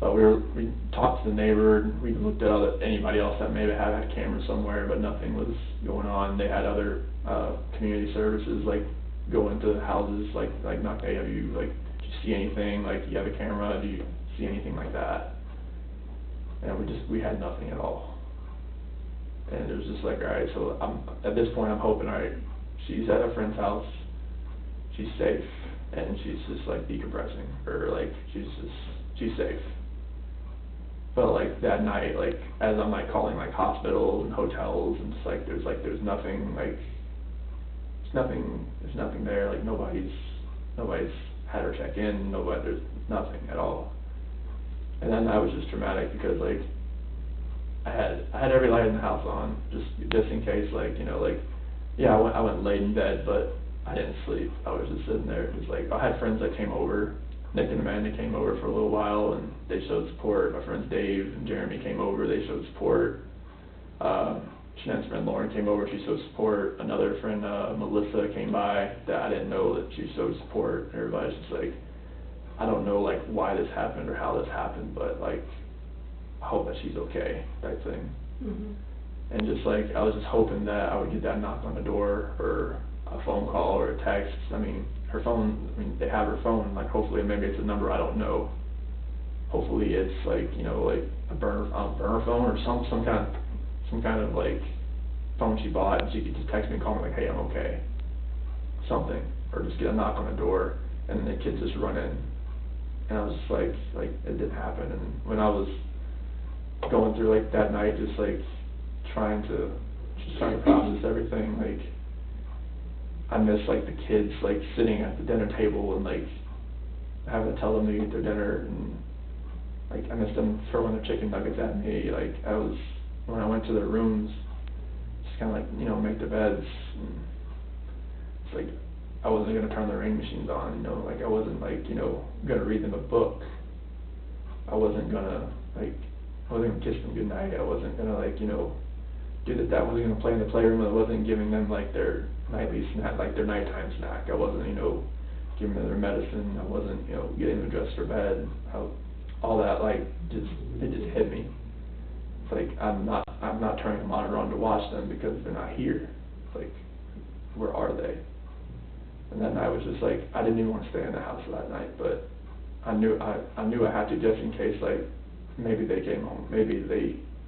But we talked to the neighbor, we looked at anybody else that maybe had a camera somewhere, but nothing was going on. They had other, community services, like, go into houses, like knock, hey, have you, like, do you see anything, like, do you have a camera, do you see anything like that? And we had nothing at all. And it was just like, alright, so at this point I'm hoping, alright, she's at a friend's house, she's safe, and she's just like decompressing, or like, she's safe. But like that night, like, as I'm like calling like hospitals and hotels, and just like, there's nothing, like, there's nothing there, like nobody's had her check in, there's nothing at all. And then that was just traumatic because like, I had every light in the house on, just in case, like, you know, like, yeah, I went laid in bed, but I didn't sleep. I was just sitting there, just like, I had friends that came over. Nick and Amanda came over for a little while, and they showed support. My friends Dave and Jeremy came over, they showed support. Shanann's friend Lauren came over, she showed support. Another friend, Melissa, came by that I didn't know that she showed support. Everybody's just like, I don't know, like, why this happened or how this happened, but, like, I hope that she's okay, type thing. And just, like, I was just hoping that I would get that knock on the door, or a phone call, or a text. I mean, her phone, they have her phone, like, hopefully maybe it's a number I don't know. Hopefully it's, like, you know, like, a burner phone, or some kind of, like, phone she bought, and she could just text me and call me, like, hey, I'm okay. Something. Or just get a knock on the door, and then the kids just run in. And I was just like, it didn't happen. And when I was going through, like, that night, just trying to process everything, like, I miss, like, the kids, like, sitting at the dinner table and, like, having to tell them to eat their dinner, and, like, I miss them throwing their chicken nuggets at me. Like, when I went to their rooms, just kind of, like, you know, make their beds, and it's like, I wasn't gonna turn the rain machines on, you know, like, I wasn't, like, you know, gonna read them a book. I wasn't gonna kiss them goodnight. I wasn't gonna, like, you know, do that. I wasn't gonna play in the playroom. I wasn't giving them, like, their nightly snack, like, their nighttime snack. I wasn't, you know, giving them their medicine. I wasn't, you know, getting them dressed for bed. All that, like, it just hit me. It's like, I'm not turning the monitor on to watch them because they're not here. It's like, where are they? And then I was just like, I didn't even want to stay in the house that night, but I knew I had to, just in case, like, maybe they came home, maybe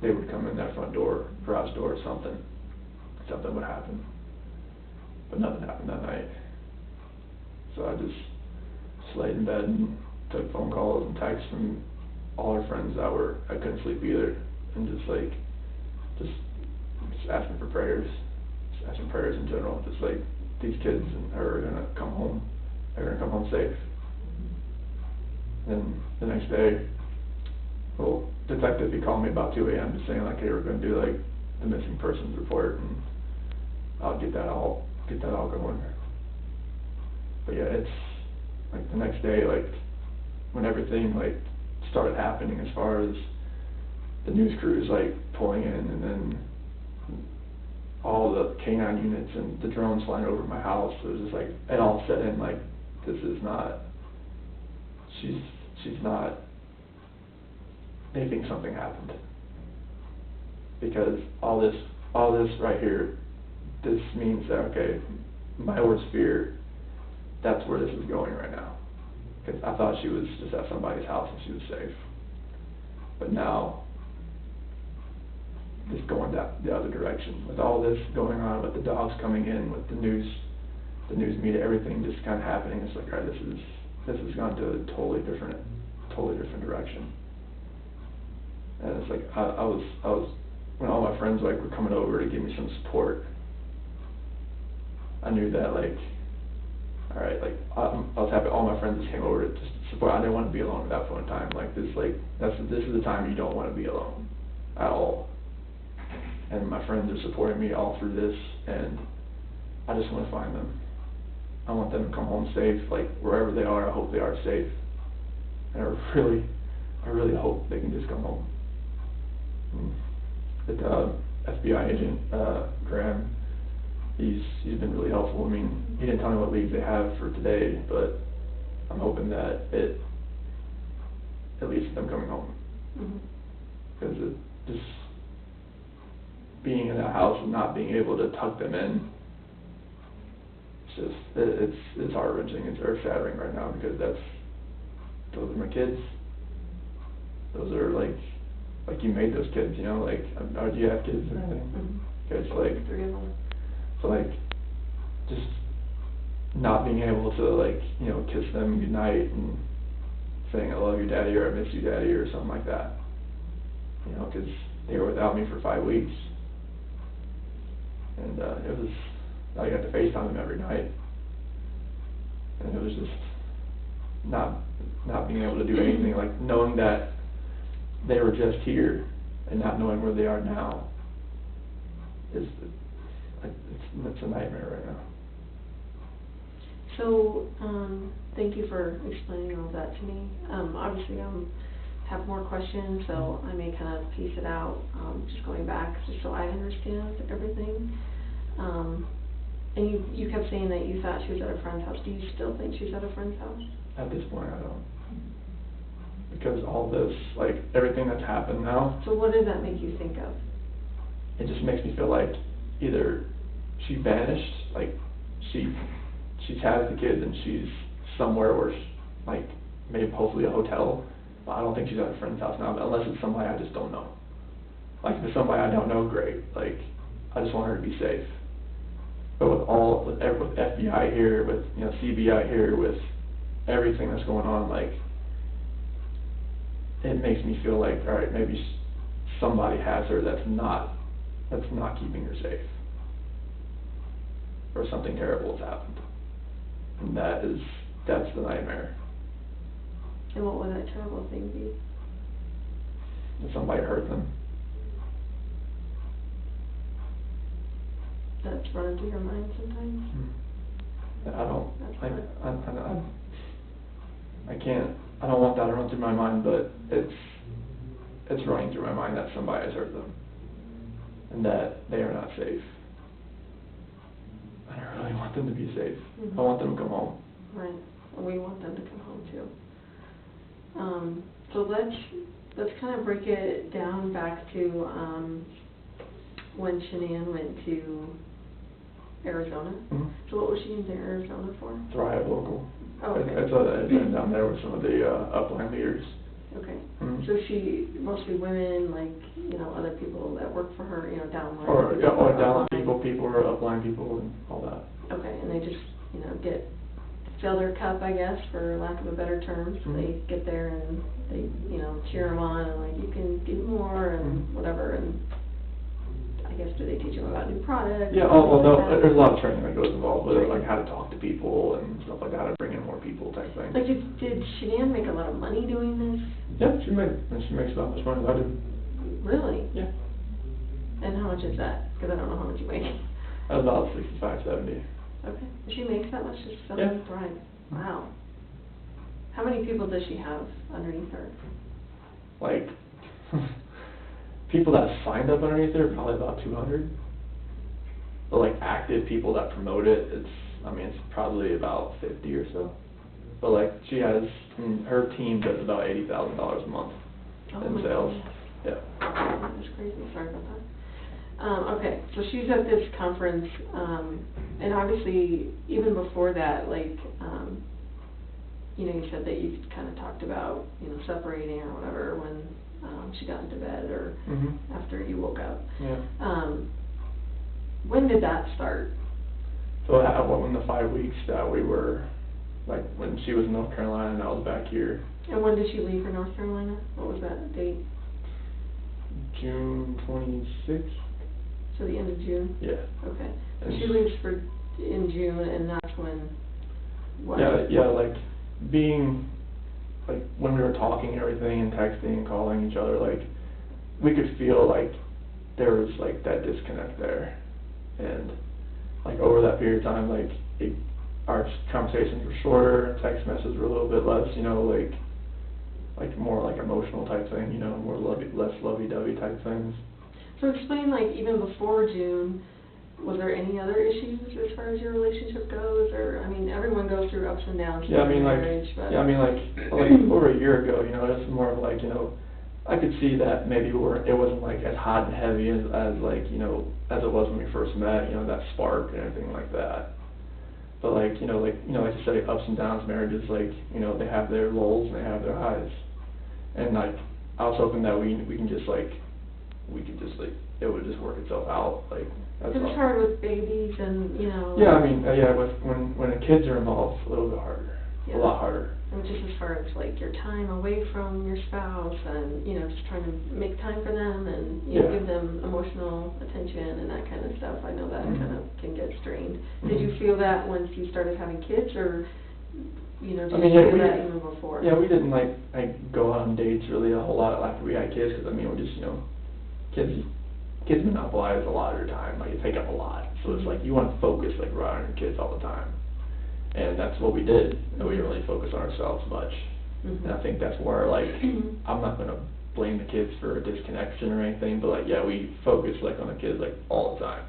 they would come in that front door, garage door, or something would happen. But nothing happened that night. So I just laid in bed and took phone calls and texts from all our friends I couldn't sleep either, and just asking for prayers, just asking prayers in general, just like, these kids are gonna come home, they're gonna come home safe. And the next day, well, detective, he called me about 2 a.m. just saying, like, hey, we're gonna do, like, the missing persons report, and I'll get that all going. But yeah, it's, like, the next day, like, when everything, like, started happening as far as the news crews, like, pulling in, and then all the K-9 units and the drones flying over my house, it was just like, it all set in, like, this is not, she's not, they think something happened. Because all this right here, this means that, okay, my worst fear, that's where this is going right now. Because I thought she was just at somebody's house and she was safe. But now, it's going the other direction. With all this going on, with the dogs coming in, with the news media, everything just kind of happening, it's like, all right, this has gone to a totally different direction. And it's like, I was when all my friends, like, were coming over to give me some support, I knew that, like, all right, like, I was happy all my friends just came over to just support. I didn't want to be alone at that point in time. Like, this is the time you don't want to be alone at all. And my friends are supporting me all through this, and I just want to find them. I want them to come home safe, like, wherever they are, I hope they are safe. And I really hope they can just come home. The FBI agent, Graham, he's been really helpful. I mean, he didn't tell me what leads they have for today, but I'm hoping that at least them coming home. Because it just being in that house and not being able to tuck them in, it's heart-wrenching, it's earth-shattering right now, because those are my kids. Those are like you made those kids, you know, like, do you have kids or anything? Okay, so like, 3 of them. So like, just not being able to, like, you know, kiss them goodnight and saying I love you, Daddy, or I miss you, Daddy, or something like that. You know, because they were without me for 5 weeks, and I got to FaceTime them every night, and it was just not being able to do anything, like knowing that they were just here and not knowing where they are now it's a nightmare right now. So, thank you for explaining all that to me. Obviously, have more questions, so I may kind of piece it out, just going back, just so I understand everything. And you kept saying that you thought she was at a friend's house. Do you still think she's at a friend's house? At this point, I don't. Because all this, like, everything that's happened now. So what does that make you think of? It just makes me feel like either she vanished, like, she has the kids and she's somewhere where, like, maybe hopefully a hotel, but I don't think she's at a friend's house now, unless it's somebody I just don't know. Like, if it's somebody I don't know, great. Like, I just want her to be safe. But with FBI here, with, you know, CBI here, with everything that's going on, like, it makes me feel like, all right, maybe somebody has her that's not keeping her safe, or something terrible has happened, and that's the nightmare. And what would that terrible thing be? If somebody hurt them. That's running through your mind sometimes? I don't want that to run through my mind, but it's running through my mind that somebody has hurt them, and that they are not safe. And I really want them to be safe. I want them to come home. Right. Well, we want them to come home too. So let's kind of break it down back to when Shanann went to Arizona. So what was she in Arizona for? Thrive Local. Oh, okay. I've been down there with some of the upline leaders. Okay. So she, mostly women, like, you know, other people that work for her, you know, downline. Or downline people or upline people and all that. Okay, and they just, you know, fill their cup, I guess, for lack of a better term. So they get there and they, you know, cheer them on and, like, you can do more and whatever. And I guess, do they teach them about new products? Yeah, well, no, there's a lot of training that goes involved with it, like how to talk to people and stuff like that, how to bring in more people type thing. Like, did Shanann make a lot of money doing this? Yeah, she makes about as much money as I do. Really? Yeah. And how much is that? Because I don't know how much you make. About 65, 70. Okay. She makes that much just selling Thrive? Wow. How many people does she have underneath her? Like, people that signed up underneath her, probably about 200. But like active people that promote it, it's probably about 50 or so. But like she has, her team does about $80,000 a month in sales. Yeah. That's crazy. Sorry about that. Okay, so she's at this conference, and obviously even before that, like, you know, you said that you kind of talked about, you know, separating or whatever when she got into bed or after you woke up. Yeah. When did that start? So that in the 5 weeks that we were, like, when she was in North Carolina and I was back here. And when did she leave for North Carolina? What was that date? June 26th. So the end of June? Yeah. Okay. So she leaves in June, and that's when, what? Yeah, like, being, like, when we were talking and everything and texting and calling each other, like, we could feel like there was, like, that disconnect there. And, like, over that period of time, like, our conversations were shorter, text messages were a little bit less, you know, like more like emotional type thing, you know, less lovey-dovey type things. So explain, like, even before June, was there any other issues as far as your relationship goes, or, I mean, everyone goes through ups and downs Yeah, I mean, in like, marriage, but. yeah, I mean, like over a year ago, you know, it's more of like, you know, I could see that maybe it wasn't like as hot and heavy as like, you know, as it was when we first met, you know, that spark and everything like that. But like you like you said, ups and downs, marriages, like, you know, they have their lows and they have their highs. And like, I was hoping that we could just like, it would just work itself out, like, that's It's all. hard with babies and, you know. Yeah, I mean, yeah, when the kids are involved, it's a little bit harder, Yeah. a lot harder. And just as far as like your time away from your spouse and, you know, just trying to make time for them and, you know, Yeah. give them emotional attention and that kind of stuff, I know that Mhm. kind of can get strained. Mhm. Did you feel that once you started having kids, or, you know, I did mean, you yeah, feel that even before? Yeah, we didn't like go out on dates really a whole lot after we had kids, because I mean, we just, you know, kids monopolize a lot of your time, like, you take up a lot, so it's like, you want to focus, like, right on your kids all the time, and that's what we did, and we didn't really focus on ourselves much, and I think that's where, like, I'm not gonna blame the kids for a disconnection or anything, but like, yeah, we focused, like, on the kids, like, all the time,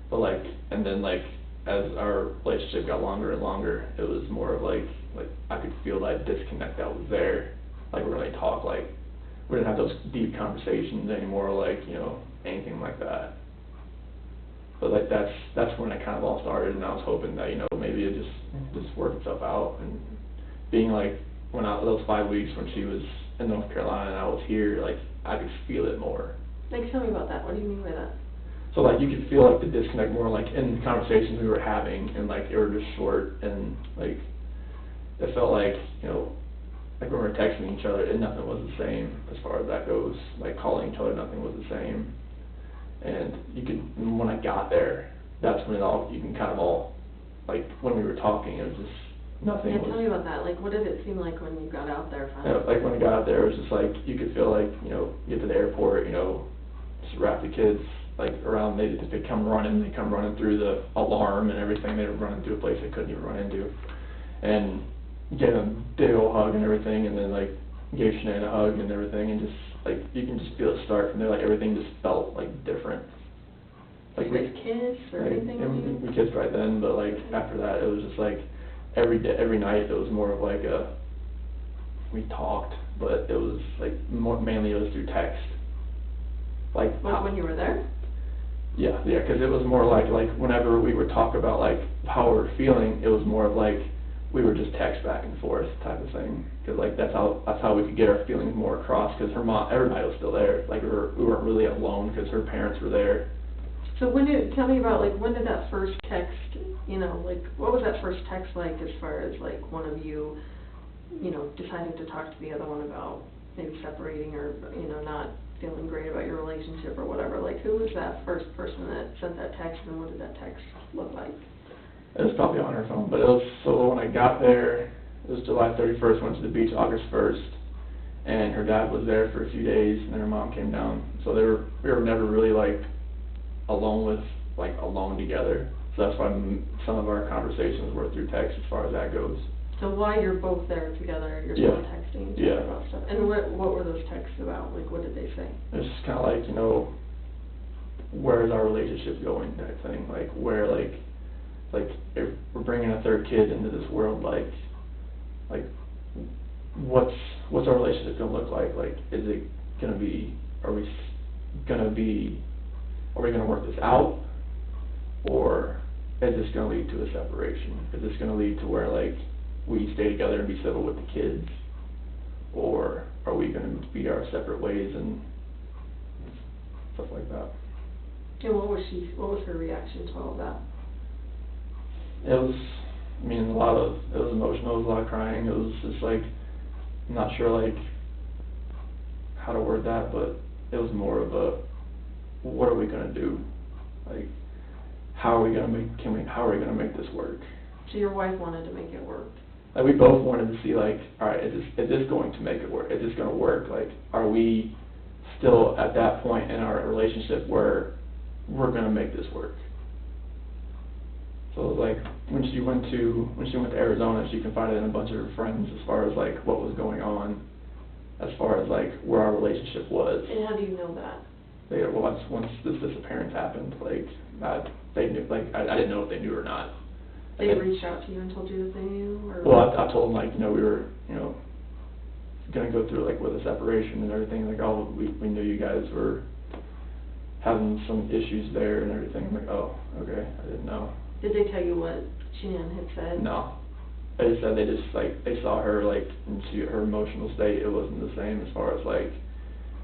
but like, and then, like, as our relationship got longer and longer, it was more of like, I could feel that disconnect that was there, like, we really talk, like, we didn't have those deep conversations anymore, like, you know, anything like that. But like, that's when it kind of all started, and I was hoping that, you know, maybe it just worked itself out, and being like, those 5 weeks when she was in North Carolina and I was here, like, I could feel it more. Like, tell me about that, what do you mean by that? So like, you could feel like the disconnect more, like, in the conversations we were having, and like, they were just short, and like, it felt like, you know, like when we were texting each other, and nothing was the same as far as that goes, like calling each other, nothing was the same. And when I got there, that's when you can kind of all, like, when we were talking, it was just, nothing was. Yeah, tell me about that, like, what did it seem like when you got out there finally? Yeah, like, when I got out there, it was just like, you could feel like, you know, you get to the airport, you know, just wrap the kids, like, around, they come running through the alarm and everything, they were running through a place they couldn't even run into, and gave them a big old hug and everything, and then, like, gave Sinead a hug and everything, and just, like, you can just feel it start from there, like, everything just felt, like, different. Like, Did you guys kiss or anything? We kissed right then, but, like, after that, it was just, like, every night, it was more of, like, we talked, but it was, like, mainly it was through text. Like, When you were there? Yeah, because it was more like, whenever we would talk about, like, how we were feeling, it was more of, like, we were just text back and forth type of thing, because, like, that's how we could get our feelings more across, because her mom, everybody was still there, like, we weren't really alone, because her parents were there. So tell me about, like, when did that first text, you know, like, what was that first text like as far as, like, one of you, you know, deciding to talk to the other one about maybe separating or, you know, not feeling great about your relationship or whatever? Like, who was that first person that sent that text, and what did that text look like? It was probably on her phone, but it was, so when I got there, it was July 31st, went to the beach August 1st, and her dad was there for a few days, and then her mom came down, so we were never really, like, alone together, so that's why some of our conversations were through text as far as that goes. So while you're both there together, you're Yeah. still texting each Yeah. other about stuff. And what were those texts about? Like, what did they say? It's just kind of like, you know, where is our relationship going type thing, like, where, like, if we're bringing a third kid into this world, like, what's our relationship gonna look like? Like, is it gonna be, are we gonna work this out? Or is this gonna lead to a separation? Is this gonna lead to where, like, we stay together and be civil with the kids? Or are we gonna be our separate ways and stuff like that? And what was her reaction to all of that? It was, I mean, it was emotional, it was a lot of crying, it was just like, I'm not sure, like, how to word that, but it was more of a, what are we gonna do? Like, how are we gonna make this work? So your wife wanted to make it work? Like, we both wanted to see, like, alright, is this going to make it work? Is this gonna work? Like, are we still at that point in our relationship where we're gonna make this work? So it was like, when she went to Arizona, she confided in a bunch of her friends as far as, like, what was going on, as far as, like, where our relationship was. And how do you know that? once this disappearance happened, like, they knew, like, I didn't know if they knew or not. They reached out to you and told you that they knew, or? Well, I told them, like, we were, gonna go through, like, with a separation and everything, like, oh, we knew you guys were having some issues there and everything. I'm like, oh, okay, I didn't know. Did they tell you what Jan had said? No. They said they just, like, they saw her, like, and her emotional state, it wasn't the same as far as, like,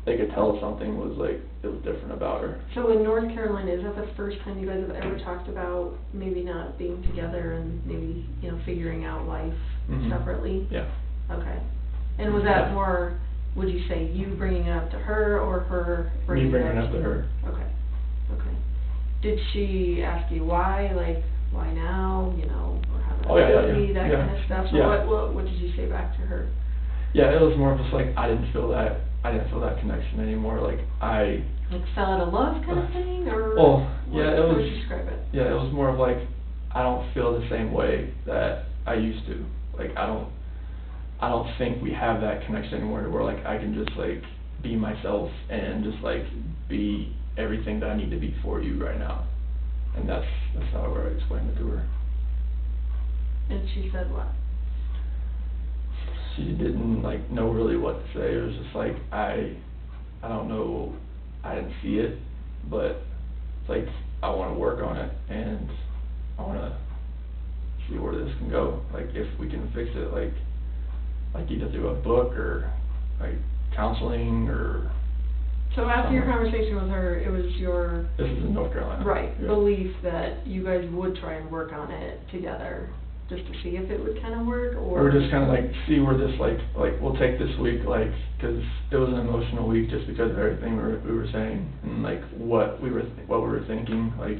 they could tell something was, like, it was different about her. So in North Carolina, is that the first time you guys have ever talked about maybe not being together and maybe, figuring out life separately? Yeah. Okay. And was that more, would you say you bringing it up to her, or her Me bringing it up to her. Okay. Okay. Did she ask you why, like, why now, or how that kind of stuff? So what did you say back to her? Yeah, it was more of just like, I didn't feel that connection anymore, like, Like fell out of love kind of thing, or? Well, yeah, how would you describe it? Yeah, it was more of like, I don't feel the same way that I used to. Like, I don't think we have that connection anymore where, like, I can just, like, be myself and just, like, be everything that I need to be for you right now. And that's how I explained it to her. And she said what? She didn't, like, know really what to say. It was just like, I don't know, I didn't see it, but it's like, I want to work on it, and I want to see where this can go. Like, if we can fix it, like either through a book or, like, counseling or... So after your conversation with her, it was your... This is in North Carolina. Right, yeah. Belief that you guys would try and work on it together, just to see if it would kind of work, or... Or just kind of, like, see where this, like, we'll take this week, like, because it was an emotional week just because of everything we were saying, and, like, what we were thinking, like,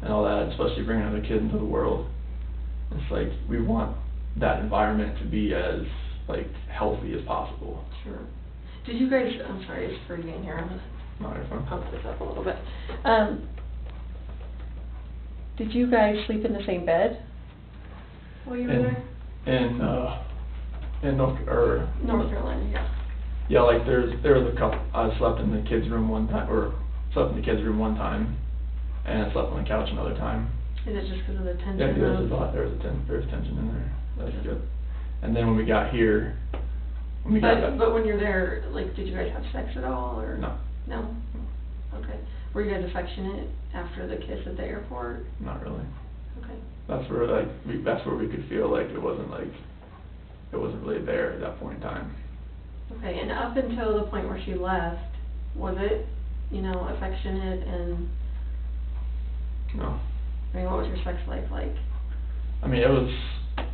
and all that, especially bringing another kid into the world. It's like, we want that environment to be as, like, healthy as possible. Sure. Did you guys, I'm sorry, it's freezing in here, I'm gonna No, you're fine. pump this up a little bit. Did you guys sleep in the same bed while you were there? In North Carolina, yeah. Yeah, like, there was a couple, I slept in the kids' room one time, and I slept on the couch another time. Is it just because of the tension? Yeah, there's tension in there. That's good. And then when we got here, But when you're there, like, did you guys have sex at all, or? No. No? Okay. Were you guys affectionate after the kiss at the airport? Not really. Okay. That's where we could feel like it wasn't really there at that point in time. Okay, and up until the point where she left, was it, affectionate and? No. I mean, what was your sex life like?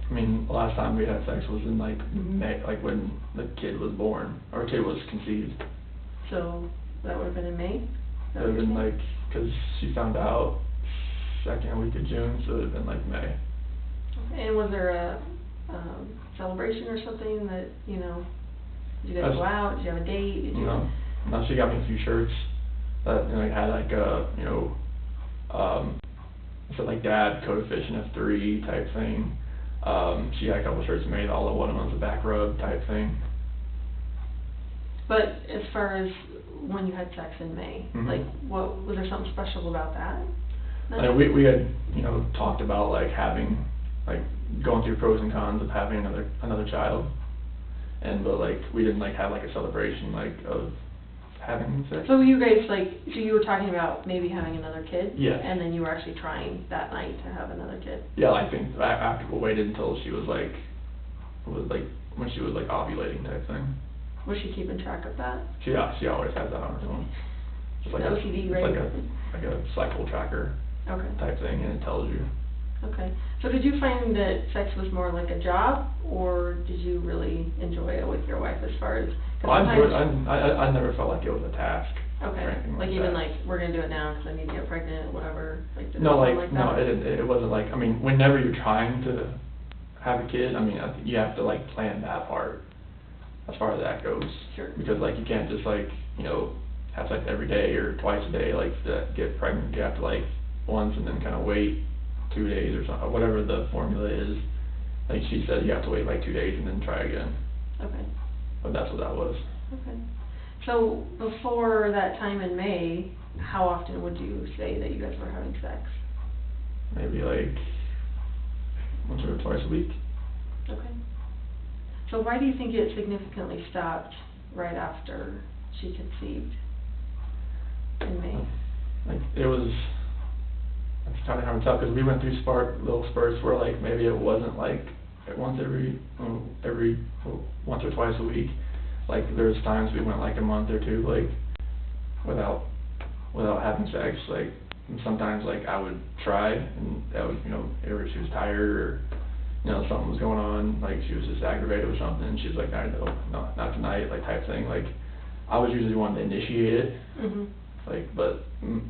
The last time we had sex was in, like, May, like, when the kid was born, or kid was conceived. So, that would have been in May? It would have been, like, because she found out second week of June, so it would have been, like, May. Okay. And was there a celebration or something that, did you guys go out? Did you have a date? No, she got me a few shirts that, had, like, it said, like, Dad, Code of Fish and F3 type thing. She had a couple shirts made, all of one of them was a back rub type thing. But as far as when you had sex in May, like, what was there something special about that? We had, talked about, like, having, like, going through pros and cons of having another child, but, like, we didn't, like, have, like, a celebration, like, of having sex. So you guys, so you were talking about maybe having another kid? Yes. And then you were actually trying that night to have another kid? Yeah, I think after we waited until she was, like, when she was, like, ovulating type thing. Was she keeping track of that? She always has that on her phone. Just like OCD, right? Like a cycle tracker type thing, and it tells you. Okay. So did you find that sex was more like a job, or did you really enjoy it with your wife as far as... I never felt like it was a task. Okay. Or anything like that. even like, we're going to do it now because I need to get pregnant, whatever. Like, No, like no, that? it wasn't like, whenever you're trying to have a kid, I think you have to, like, plan that part as far as that goes. Sure. Because, like, you can't just, like, have sex every day or twice a day, like, to get pregnant. You have to, like, once and then kind of wait 2 days or something, whatever the formula is. Like she said, you have to wait like 2 days and then try again. Okay. But that's what that was. Okay. So before that time in May, how often would you say that you guys were having sex? Maybe like once or twice a week. Okay. So why do you think it significantly stopped right after she conceived in May? Like it was, it's kind of hard to tell because we went through little spurts where like maybe it wasn't like once or twice a week. Like there's times we went like a month or two like without having sex. Like sometimes like I would try and that would either she was tired or something was going on, like she was just aggravated with something and she's like, no, not tonight, like type thing. Like I was usually the one to initiate it. Mm-hmm. Like, but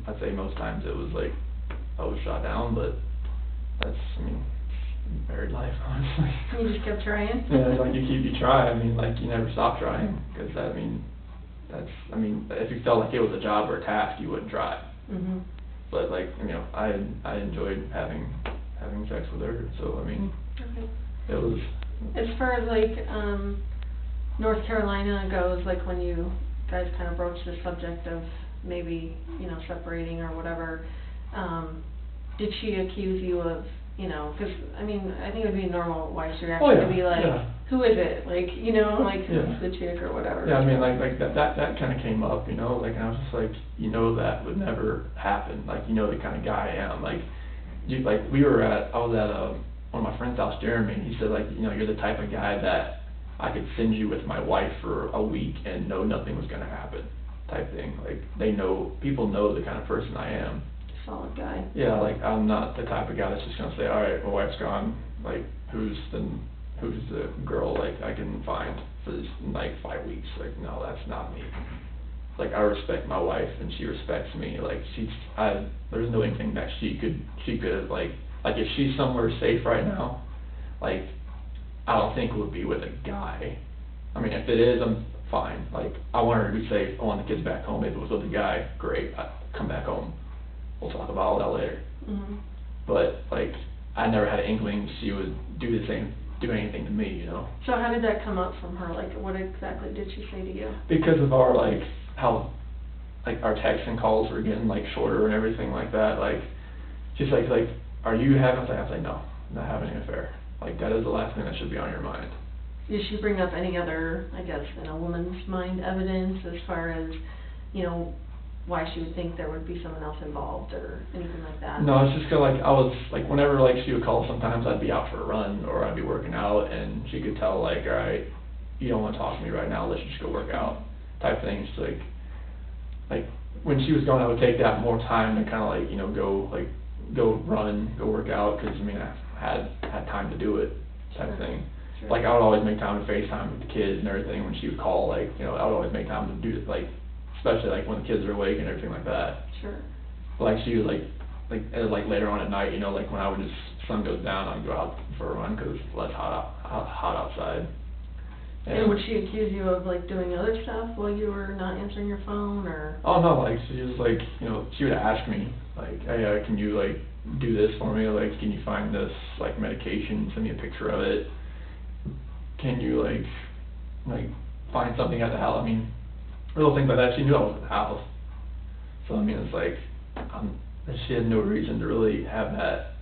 I'd say most times it was like I was shot down, but that's, married life, honestly. You just kept trying? Yeah, like you try, like you never stop trying, because if you felt like it was a job or a task, you wouldn't try. Mm-hmm. But like, I enjoyed having sex with her, so okay. It was. As far as like, North Carolina goes, like when you guys kind of broached the subject of maybe, separating or whatever, did she accuse you of, because, I think it would be a normal wife's reaction to be like, who is it? Like, like, who's the chick or whatever. Yeah, like that kind of came up, like, and I was just like, that would never happen. Like, the kind of guy I am. Like, I was at one of my friend's house, Jeremy, and he said, like, you're the type of guy that I could send you with my wife for a week and know nothing was going to happen, type thing. Like, people know the kind of person I am. Solid guy. Yeah, like, I'm not the type of guy that's just going to say, all right, my wife's gone, like, who's the girl, like, I can find for this, like, 5 weeks? Like, no, that's not me. Like, I respect my wife, and she respects me. Like, there's no anything that she could, like, if she's somewhere safe right now, like, I don't think it would be with a guy. If it is, I'm fine. Like, I want her to be safe. I want the kids back home. If it was with a guy, great. I'd come back home. We'll talk about all that later. Mm-hmm. But, like, I never had an inkling she would do anything to me, So how did that come up from her? Like, what exactly did she say to you? Because of our, like, how, like, our texts and calls were getting, like, shorter and everything like that. Like, she's like, are you having, I was like, no, I'm not having an affair. Like, that is the last thing that should be on your mind. Did she bring up any other, I guess, in a woman's mind, evidence as far as, why she would think there would be someone else involved or anything like that? No, it's just 'cause, like, I was, like, whenever, like, she would call, sometimes I'd be out for a run or I'd be working out and she could tell, like, all right, you don't want to talk to me right now, let's just go work out, type thing. She's like, when she was gone, I would take that more time to kind of, like, go run, go work out, because, I had time to do it, type thing. Sure. Like, I would always make time to FaceTime with the kids and everything when she would call, like, I would always make time to do it, like, especially, like, when the kids are awake and everything like that. Sure. Like, she was, like later on at night, like, when sun goes down, I'd go out for a run, because it's less hot outside. And would she accuse you of, like, doing other stuff while you were not answering your phone, or? Oh, no, like, she was, like, she would ask me, like, hey, can you, like, do this for me? Like, can you find this, like, medication, send me a picture of it? Can you, like, find something at the house? Little things like that. She knew I was at the house. So, it's like, she had no reason to really have that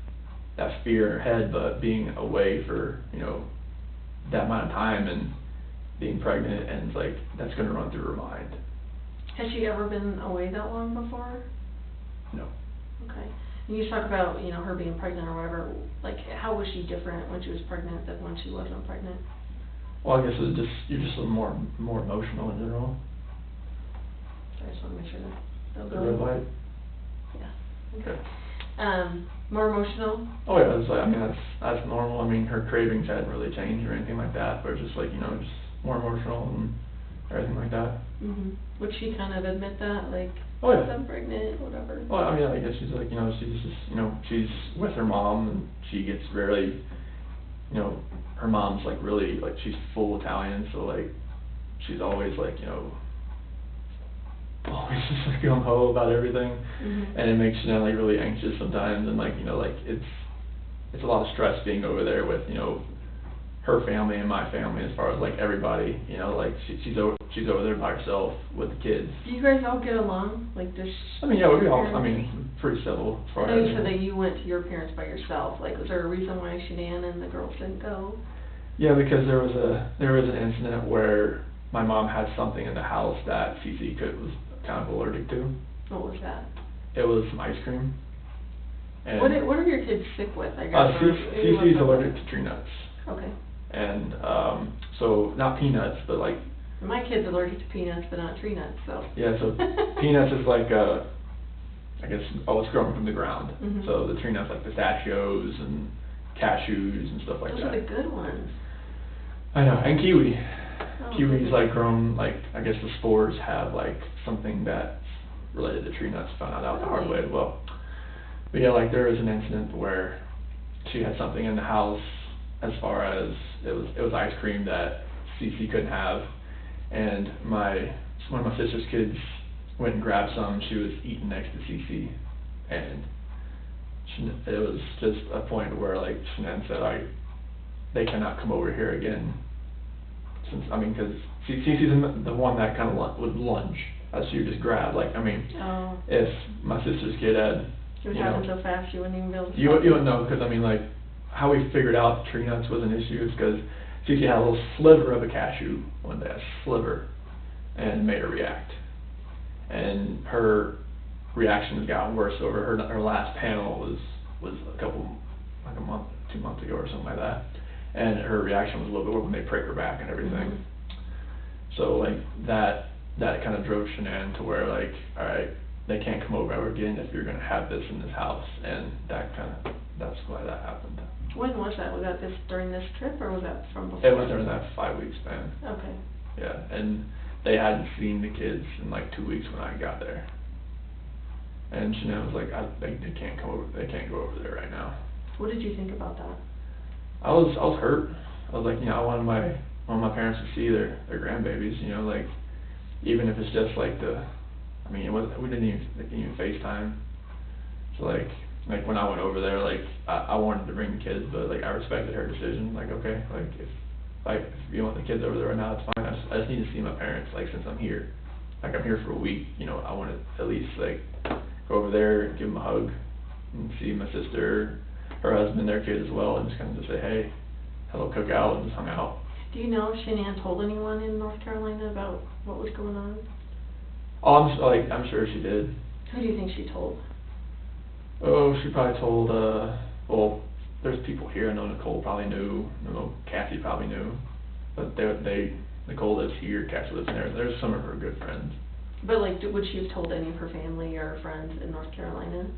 fear in her head, but being away for, that amount of time and being pregnant, and it's like, that's going to run through her mind. Has she ever been away that long before? No. Okay. And you talk about, her being pregnant or whatever, like, how was she different when she was pregnant than when she wasn't pregnant? Well, I guess you're just a little more emotional in general. I just want to make sure that. The red light? Yeah. Okay. More emotional? Oh yeah, it's like, that's normal. her cravings hadn't really changed or anything like that, but just like, just more emotional and everything like that. Mhm. Would she kind of admit that, like, oh yeah, I'm pregnant, whatever? Well, I guess she's like, she's just, she's with her mom, and she gets rarely, her mom's like really, like, she's full Italian, so like, she's always like, always just like gung-ho about everything. Mm-hmm. And it makes you like really anxious sometimes, and like, like it's a lot of stress being over there with, her family and my family as far as like everybody, you know, like she's over there by herself with the kids. Do you guys all get along? Like, does I mean, yeah, we your all, I parents- mean, pretty civil as I far know as. you said that you went to your parents by yourself. Like, was there a reason why Shanann and the girls didn't go? Yeah, because there was an incident where my mom had something in the house that Cece was kind of allergic to. What was that? It was some ice cream. And What are your kids sick with, I guess? or maybe what's Cece's up allergic with- to tree nuts. Okay. And so not peanuts, but like My kid's allergic to peanuts, but not tree nuts, so. yeah, so peanuts is like I guess it's grown from the ground. Mhm. So the tree nuts like pistachios and cashews and stuff like Those that. are the good ones. I know, and kiwi. Oh, Kiwi's goodness. like grown, like, I guess the spores have like something that's related to tree nuts, found out the hard way as well. But yeah, like there was an incident where she had something in the house as far as it was ice cream that Cece couldn't have, and one of my sister's kids went and grabbed some. She was eating next to Cece, and it was just a point where like Shanann said, they cannot come over here again. Because Cece's the one that kind of would lunge, as she would just grab. Like, I mean, Oh. if my sister's kid had, It was you know, happening so fast you wouldn't even be able to. you don't know, because I mean, like, how we figured out tree nuts was an issue is because Cece had a little sliver of a cashew one day, a sliver, and made her react. And her reaction has gotten worse over her last panel was like a month, 2 months ago or something like that. And her reaction was a little bit when they prick her back and everything. Mhm. So like that kind of drove Shanann to where like, all right, they can't come over ever again if you're gonna have this in this house, and that's why that happened. When was that? Was that during this trip, or was that from before? It was during that 5-week span. Okay. Yeah, and they hadn't seen the kids in like 2 weeks when I got there. And Shanann was like, they can't come over, they can't go over there right now. What did you think about that? I was hurt. I was like, you know, I wanted my parents to see their grandbabies, you know, like, even if it's just like we didn't even FaceTime. So like when I went over there, like, I wanted to bring the kids, but like, I respected her decision. Like, okay, like, if you want the kids over there right now, it's fine. I just need to see my parents, like, since I'm here. Like, I'm here for a week, you know, I want to at least, like, go over there, give them a hug, and see my sister, her husband, their kids as well, and just kind of just say, hey, had a little cookout, and just hung out. Do you know if Shanann told anyone in North Carolina about what was going on? Oh, I'm sure she did. Who do you think she told? Oh, she probably told, well, there's people here. I know Nicole probably knew. I know Kathy probably knew. But Nicole lives here, Kathy lives there. There's some of her good friends. But like, would she have told any of her family or friends in North Carolina?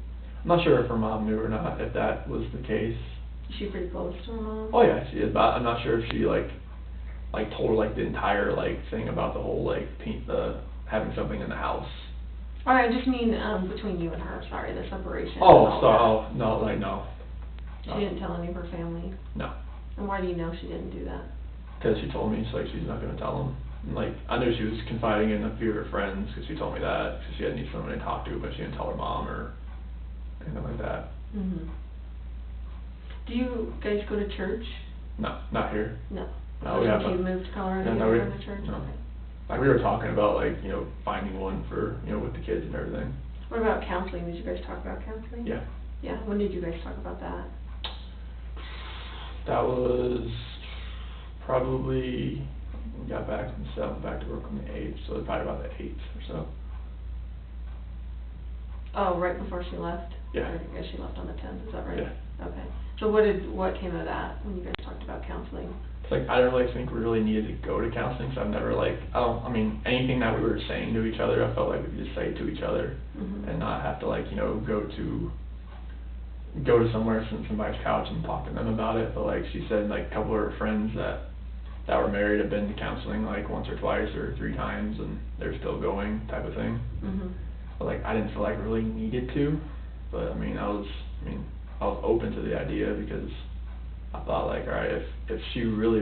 I'm not sure if her mom knew or not, if that was the case. Is she pretty close to her mom? Oh yeah, she is, but I'm not sure if she like told her like the entire like thing about the whole like having something in the house. Or I just mean between you and her, sorry, the separation. Oh, no. She didn't tell any of her family? No. And why do you know she didn't do that? Because she told me, she's not going to tell them. And, like, I knew she was confiding in a few of her friends, because she told me that, because she had need someone to talk to, but she didn't tell her mom or anything like that. Mhm. Do you guys go to church? No, not here. No. No, we have Since you moved to Colorado, you no, never go to church? no. Okay. Like, we were talking about, like, you know, finding one for, you know, with the kids and everything. What about counseling? Did you guys talk about counseling? Yeah. Yeah, when did you guys talk about that? That was probably, we got back from the 7th, back to work on the 8th, so it was probably about the 8th or so. Oh, right before she left? Yeah. Or I guess she left on the 10th, is that right? Yeah. Okay. So what came of that when you guys talked about counseling? It's like, I don't really think we really needed to go to counseling, so I've never like, I mean, anything that we were saying to each other, I felt like we could just say to each other, Mhm. and not have to like, you know, go to somewhere, sit on somebody's couch and talk to them about it. But like she said, like a couple of her friends that were married have been to counseling like once or twice or 3 times, and they're still going, type of thing. Mhm. But like, I didn't feel like I really needed to, but I mean, I was open to the idea, because I thought like, all right, if she really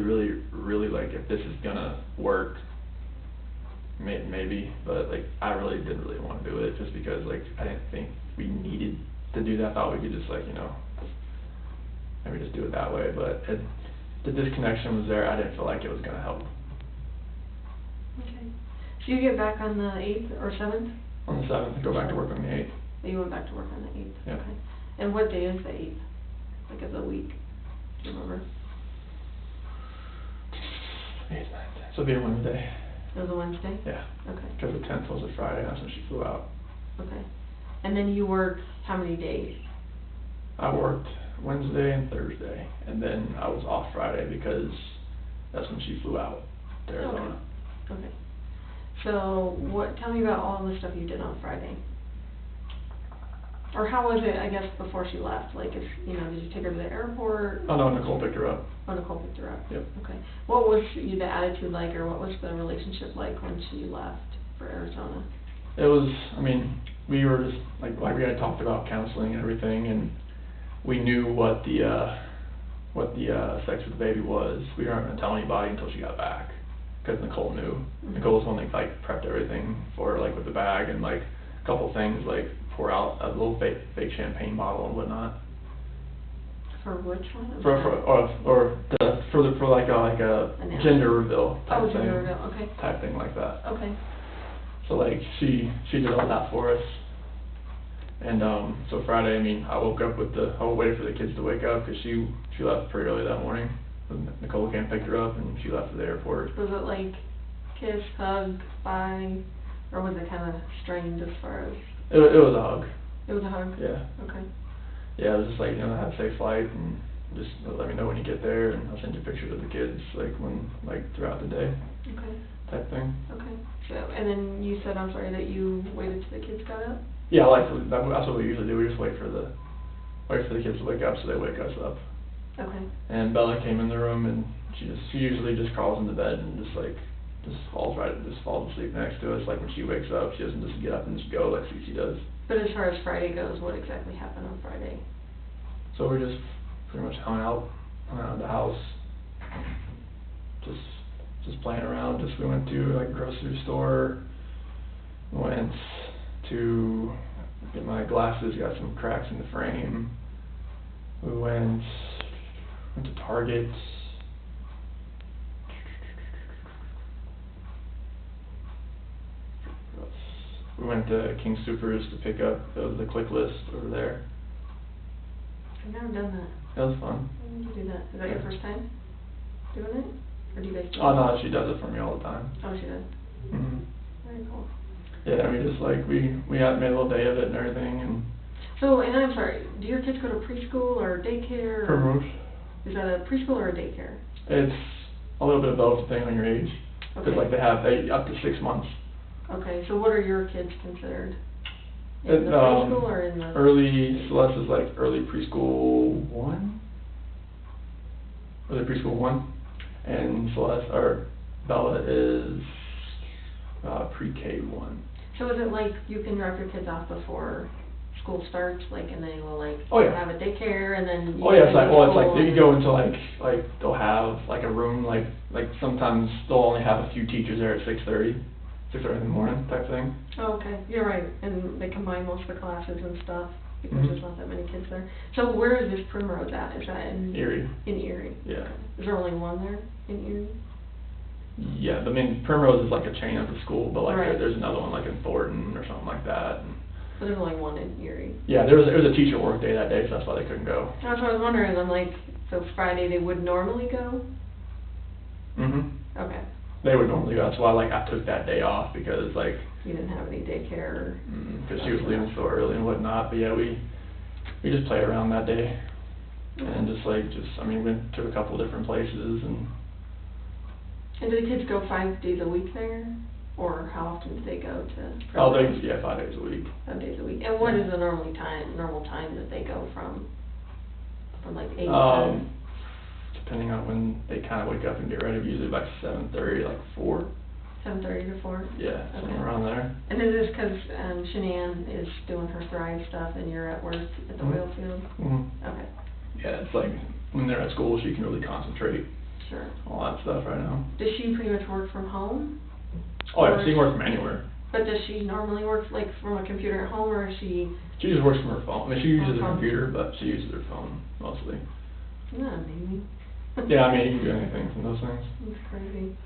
like, if this is gonna work, maybe, but like, I really didn't really want to do it, just because like, I didn't think we needed to do that. I thought we could just like, you know, maybe just do it that way, but the disconnection was there. I didn't feel like it was gonna help. Okay. So you get back on the 8th or 7th? On the 7th, I go back to work on the 8th. So you went back to work on the 8th? Yeah. Okay. And what day is the 8th? Like of the week? Do you remember? 8th, 9th. So it'll be a Wednesday. It was a Wednesday? Yeah. Okay. Because the 10th was a Friday, that's when she flew out. Okay. And then you worked how many days? I worked Wednesday and Thursday, and then I was off Friday because that's when she flew out to Arizona. Okay. So tell me about all the stuff you did on Friday. Or how was it, I guess, before she left? Like, did you take her to the airport? Oh no, Nicole picked her up. Oh, Nicole picked her up? Yep. Okay. What was the attitude like, or what was the relationship like when she left for Arizona? It was, we were just, like we had talked about counseling and everything, and we knew what the sex with the baby was. We weren't going to tell anybody until she got back, because Nicole knew. Mm-hmm. Nicole was the one that, like, prepped everything for her, like, with the bag, and, like, a couple things, like, pour out a little fake champagne bottle and whatnot. For which one? For like a gender reveal type thing. Gender reveal, okay. Type thing like that. Okay. So like she did all that for us. And so Friday, I woke up I waited for the kids to wake up because she left pretty early that morning. Nicole came and picked her up and she left for the airport. Was it like kiss, hug, bye, or was it kind of strained as far as? It was a hug. It was a hug? Yeah. Okay. Yeah, it was just like, have a safe flight and just let me know when you get there and I'll send you pictures of the kids throughout the day. Okay. Type thing. Okay. So, and then you said, I'm sorry, that you waited till the kids got up? Yeah, that's what we usually do. We just wait for the kids to wake up so they wake us up. Okay. And Bella came in the room and she usually just crawls into bed and just falls asleep next to us. Like when she wakes up, she doesn't just get up and just go like Cece does. But as far as Friday goes, what exactly happened on Friday? So we just pretty much hung out at the house, just playing around. We went to like grocery store, went to get my glasses, got some cracks in the frame. We went to Target. We went to King Soopers to pick up the click list over there. I've never done that. That was fun. When did you do that? Is that your first time doing it? Or do you guys do it? Oh no, she does it for me all the time. Oh, she does? Mhm. Very cool. Yeah, we had made a little day of it and everything, and. So, and I'm sorry, do your kids go to preschool or daycare? Primrose. Is that a preschool or a daycare? It's a little bit of both depending on your age. Because Okay. they have up to 6 months. Okay, so what are your kids considered? In the preschool or in the? Early, Celeste is like early preschool 1. Early preschool 1. And Bella is pre-K 1. So is it like you can drop your kids off before school starts, and they will Oh, yeah. have a daycare and then? Oh yeah, it's like you go into like they'll have like a room like sometimes they'll only have a few teachers there at 6:30 in the morning type thing. Oh, okay, you're right, and they combine most of the classes and stuff, because Mhm. there's not that many kids there. So where is this Primrose at? Is that in? Erie. In Erie? Yeah. Is there only one there in Erie? Yeah, Primrose is like a chain of the school, but Right. there's another one like in Thornton or something like that. And But there's only one in Erie. yeah, there was a teacher work day that day, so that's why they couldn't go. That's what I was wondering, I'm like, so Friday they would normally go? Mhm. Okay, They would normally go. That's why I took that day off because you didn't have any daycare? because she was leaving so early and whatnot. But yeah, we just played around that day and we went to a couple different places and. And do the kids go 5 days a week there? Or how often do they go to? Oh, 5 days a week. 5 days a week. And what is the normal time that they go from like 8 to 10? Depending on when they kind of wake up and get ready, usually like 7:30, like 4. 7:30 to 4? Yeah, Okay. somewhere around there. And is this because Shanann is doing her Thrive stuff and you're at work at the Mhm. oil field? Mhm. Okay, Yeah, it's like when they're at school, she can really concentrate sure. on all that stuff right now. Does she pretty much work from home? Oh yeah, Or she can work from anywhere. But does she normally work from a computer at home, or is she? She just works from her phone. She uses her phone. computer, but she uses her phone mostly. No, maybe. Yeah, I mean, you can do anything from those things. That's crazy.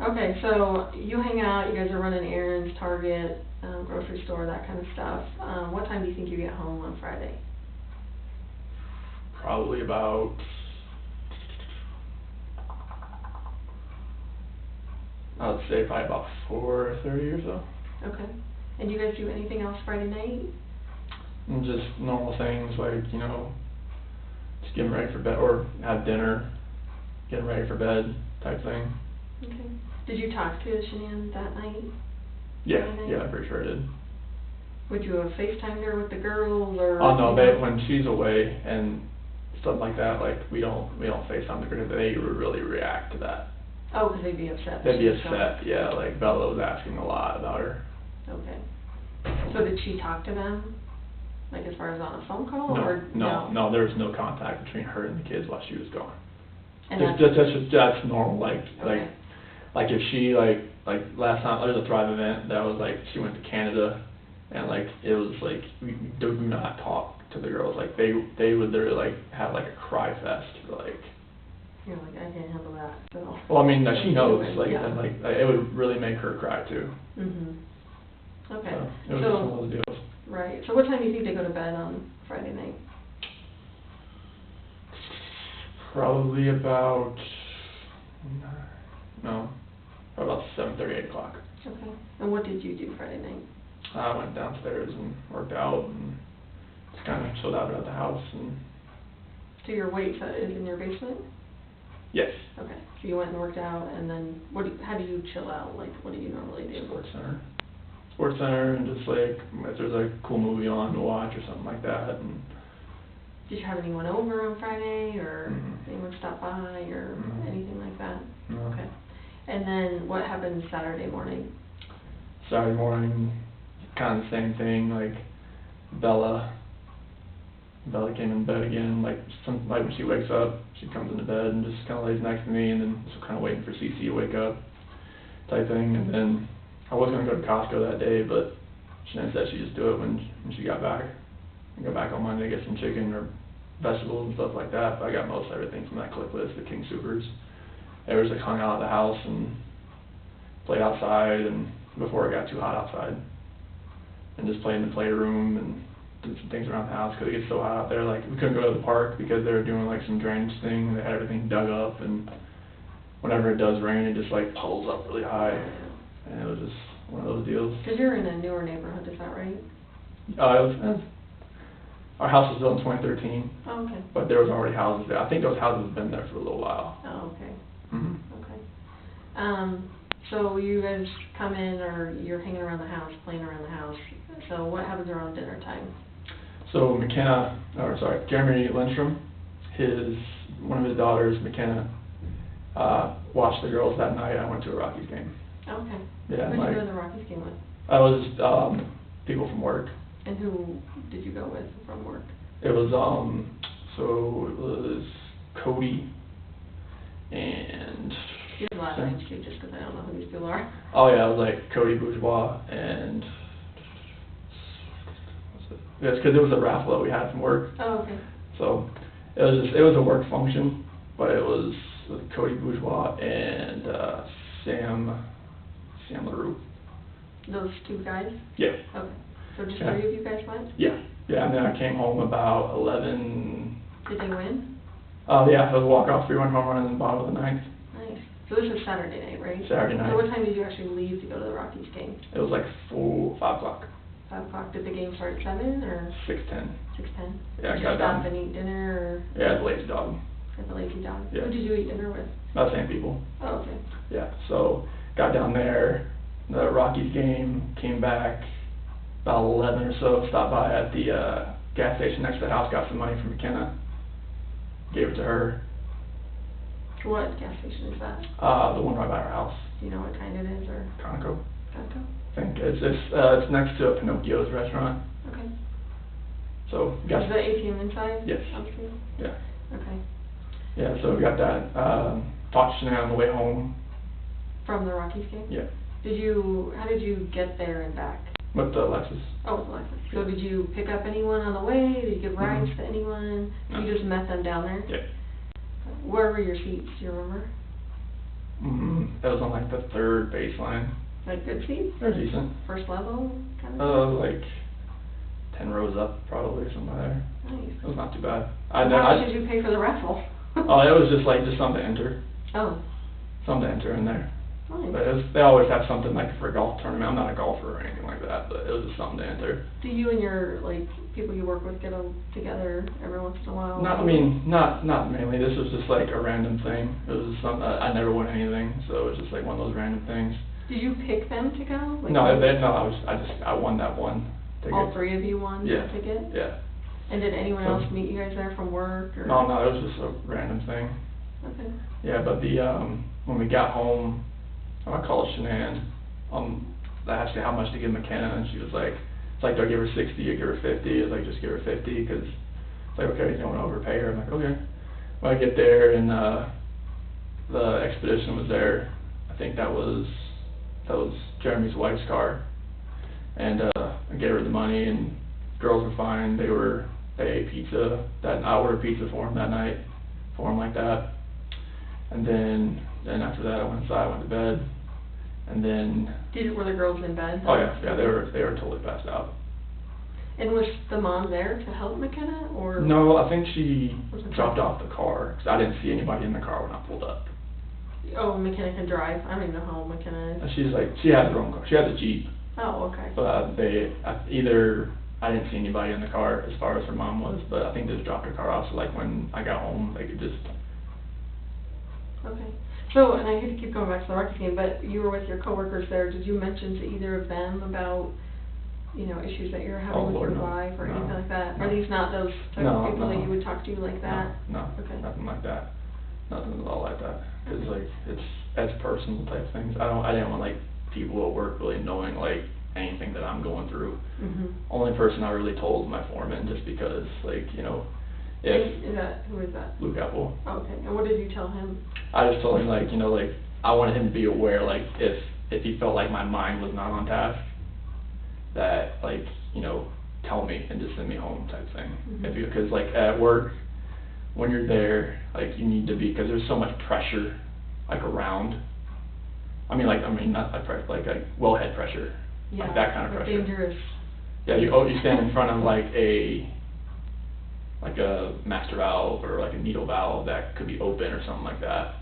Okay, so you hang out, you guys are running errands, Target, grocery store, that kind of stuff. What time do you think you get home on Friday? Probably about, I would say probably about 4:30 or so. Okay. And do you guys do anything else Friday night? And just normal things like, you know, just getting ready for bed, or have dinner, getting ready for bed type thing. Okay. Did you talk to Shanann that night? Yeah, Friday night? yeah, I'm pretty sure I did. Would you have FaceTimed her with the girls, or? Oh no, they, when she's away and stuff like that, like we don't FaceTime the girls. They would really react to that. Oh, because they'd be upset. They'd be upset, yeah. Like Bella was asking a lot about her. Okay. So did she talk to them, like as far as on a phone call, or? No, there was no contact between her and the kids while she was gone. And That's normal, like, okay. like if she, like last time, there was a Thrive event that was like, she went to Canada, and like, it was like, we do not talk to the girls, like, they would literally like, have like a cry fest, like. You're like, I can't handle that, so. Well, I mean, she knows, like, yeah. and like, it would really make her cry too. Mhm. Okay. So, it was just one of those deals. Right, so what time do you think they go to bed on Friday night? Probably about, about 7:30, 8 o'clock. Okay. And what did you do Friday night? I went downstairs and worked out and just kind of chilled out at the house and. So your weight is in your basement? Yes. Okay, so you went and worked out, and then how do you chill out? Like, what do you normally do? Sports Center, and just like, if there's a cool movie on to watch or something like that. And did you have anyone over on Friday, or Mm-hmm. anyone stop by, or Mm-hmm. anything like that? No. Okay. And then what happened Saturday morning? Saturday morning, kind of the same thing, like Bella came in bed again, like when she wakes up, she comes into bed and just kind of lays next to me, and then just kind of waiting for Cece to wake up type thing. And then I was going to go to Costco that day, but Shanann said she'd just do it when she got back. I go back on Monday, get some chicken or vegetables and stuff like that, but I got most everything from that clip list, the King Soopers. They were just like hung out at the house and played outside, and before it got too hot outside, and just played in the playroom and did some things around the house because it gets so hot out there. Like, we couldn't go to the park because they were doing like some drainage thing, and they had everything dug up, and whenever it does rain, it just like puddles up really high, and it was just one of those deals. Because you're in a newer neighborhood, is that right? Our house was built in 2013. Oh, okay. But there was already houses there. I think those houses have been there for a little while. Oh, okay. Mm-hmm. Okay. So you guys come in, or you're hanging around the house, playing around the house. So what happens around dinner time? So Jeremy Lindstrom, one of his daughters, McKenna, watched the girls that night. I went to a Rockies game. Okay. Yeah. Who did you go to the Rockies game with? I was people from work. And who did you go with from work? It was Cody and. Your last name too, just because I don't know who these people are. Oh yeah, it was like Cody Bourgeois and. Yes, because it was a raffle that we had from work. Oh, okay. So it was a work function, but it was with Cody Bourgeois and Sam LaRue. Those two guys? Yeah. Okay. So just three of you guys went? Yeah. Yeah, and then I came home about 11. Did they win? Yeah, it was a walk-off 3-1 home run in the bottom of the ninth. Nice. So this was Saturday night, right? Saturday night. So what time did you actually leave to go to the Rockies game? It was like 5 o'clock. 5 o'clock. Did the game start at 7 or? 6:10. 6:10. Yeah, did I got you done. stop and eat dinner, or? Yeah, the Lazy Dog. At the Lazy Dog? Yeah. Who did you eat dinner with? About the same people. Oh, okay. Yeah, so got down there, the Rockies game, came back about 11 or so, stopped by at the gas station next to the house, got some money from McKenna, gave it to her. What gas station is that? The one right by our house. Do you know what kind it is, or? Conoco. Conoco? I think it's next to a Pinocchio's restaurant. Okay. So Is the ATM inside? Yes. Obviously? Yeah. Okay. Yeah, so we got that. Talked to Shanann on the way home. From the Rockies game? Yeah. How did you get there and back? With the Lexus. Oh, with Lexus. So did you pick up anyone on the way? Did you give rides Mhm. to anyone? No. You just met them down there? Yeah. Where were your seats, do you remember? It was on like the third baseline. Like good seats? They're decent. First level, kind of? Like 10 rows up, probably, somewhere there. Nice. It was not too bad. How much did you pay for the raffle? Oh, it was just something to enter. Oh. Something to enter in there. Nice. But they always have something like for a golf tournament. I'm not a golfer or anything like that, but it was just something to enter. Do you and your, like, people you work with get together every once in a while? Not mainly. This was just like a random thing. It was something, I never won anything, so it was just like one of those random things. Did you pick them to go? Like, No, I won that one ticket. all three of you won Yeah. that ticket? Yeah. And did anyone else meet you guys there from work, or? No, it was just a random thing. Okay. Yeah, but when we got home, I called Shanann, I asked her how much to give McKenna, and she was like, it's like, do I give her 60 or give her 50? It's like, just give her 50, because it's like, okay, you don't want to overpay her. I'm like, okay. When I get there, and the expedition was there, I think that was Jeremy's wife's car, and I gave her the money, and girls were fine. They ate pizza. I ordered pizza for them that night, for them like that, and then after that I went inside, went to bed, and then. Were the girls in bed? Oh yeah, they were totally passed out. And was the mom there to help McKenna, or? No, I think she dropped off the car, because I didn't see anybody in the car when I pulled up. Oh, McKenna can drive. I don't even know how old McKenna is. She had her own car. She had a Jeep. Oh, okay. But I didn't see anybody in the car as far as her mom was, but I think they just dropped her car off, so like when I got home, they could just. Okay. So, and I hate to keep going back to the Rockets game, but you were with your coworkers there. Did you mention to either of them about, issues that you're having with your wife or anything like that? No. Are these not those type of people that you would talk to like that? No, okay. Nothing like that. Nothing at all like that. Because it's personal type things. I didn't want like people at work really knowing like anything that I'm going through. Mm-hmm. Only person I really told was my foreman, just because who is that? Luke Apple. Oh, okay. And what did you tell him? I just told him I wanted him to be aware, if he felt like my mind was not on task, that tell me and just send me home type thing. Mm-hmm. Because at work, when you're there, you need to be, because there's so much pressure around. Not like pressure, like wellhead pressure, yeah, that kind of pressure. Dangerous. Yeah, you stand in front of a master valve or a needle valve that could be open or something like that.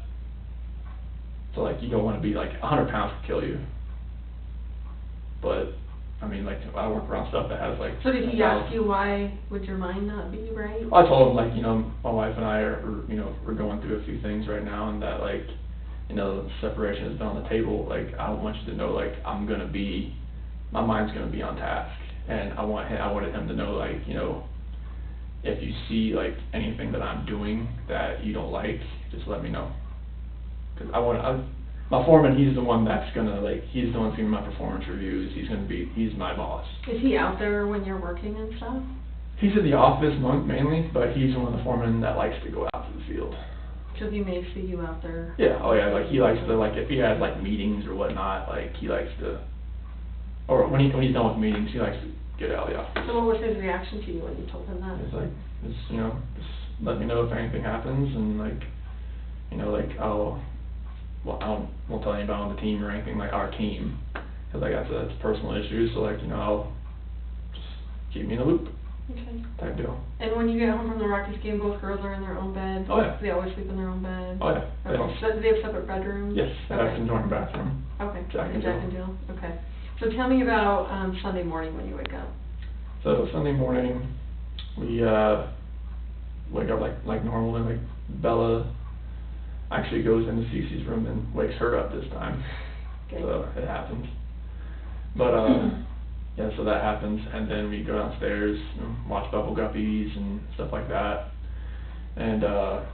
So you don't want to be 100 pounds could kill you. But I work around stuff that has So did he ask you why would your mind not be right? I told him my wife and I are we're going through a few things right now, and that separation has been on the table. I want you to know my mind's gonna be on task, and I wanted him to know if you see anything that I'm doing that you don't like, just let me know. Because my foreman, he's the one that's gonna he's the one that's giving my performance reviews. He's my boss. Is he out there when you're working and stuff? He's at the office mainly, but he's one of the foremen that likes to go out to the field. So he may see you out there. Yeah, oh yeah, he likes to if he has meetings or whatnot, he likes to, or when he's done with meetings, he likes to get out of the office. So what was his reaction to you when you told him that? It's just let me know if anything happens, and I won't tell anybody on the team or anything our team, because that's personal issues. So I'll just keep me in the loop. Okay. Type deal. And when you get home from the Rockies game, both girls are in their own bed? Oh yeah. Do they always sleep in their own bed? Oh yeah. Okay. So do they have separate bedrooms? Yes, they have a joint bathroom. Okay. Jack and Jill. Okay. So tell me about Sunday morning when you wake up. So Sunday morning, we wake up like normal, and Bella actually goes into Cece's room and wakes her up this time. Okay. So it happens. But yeah, so that happens, and then we go downstairs and watch Bubble Guppies and stuff like that. And I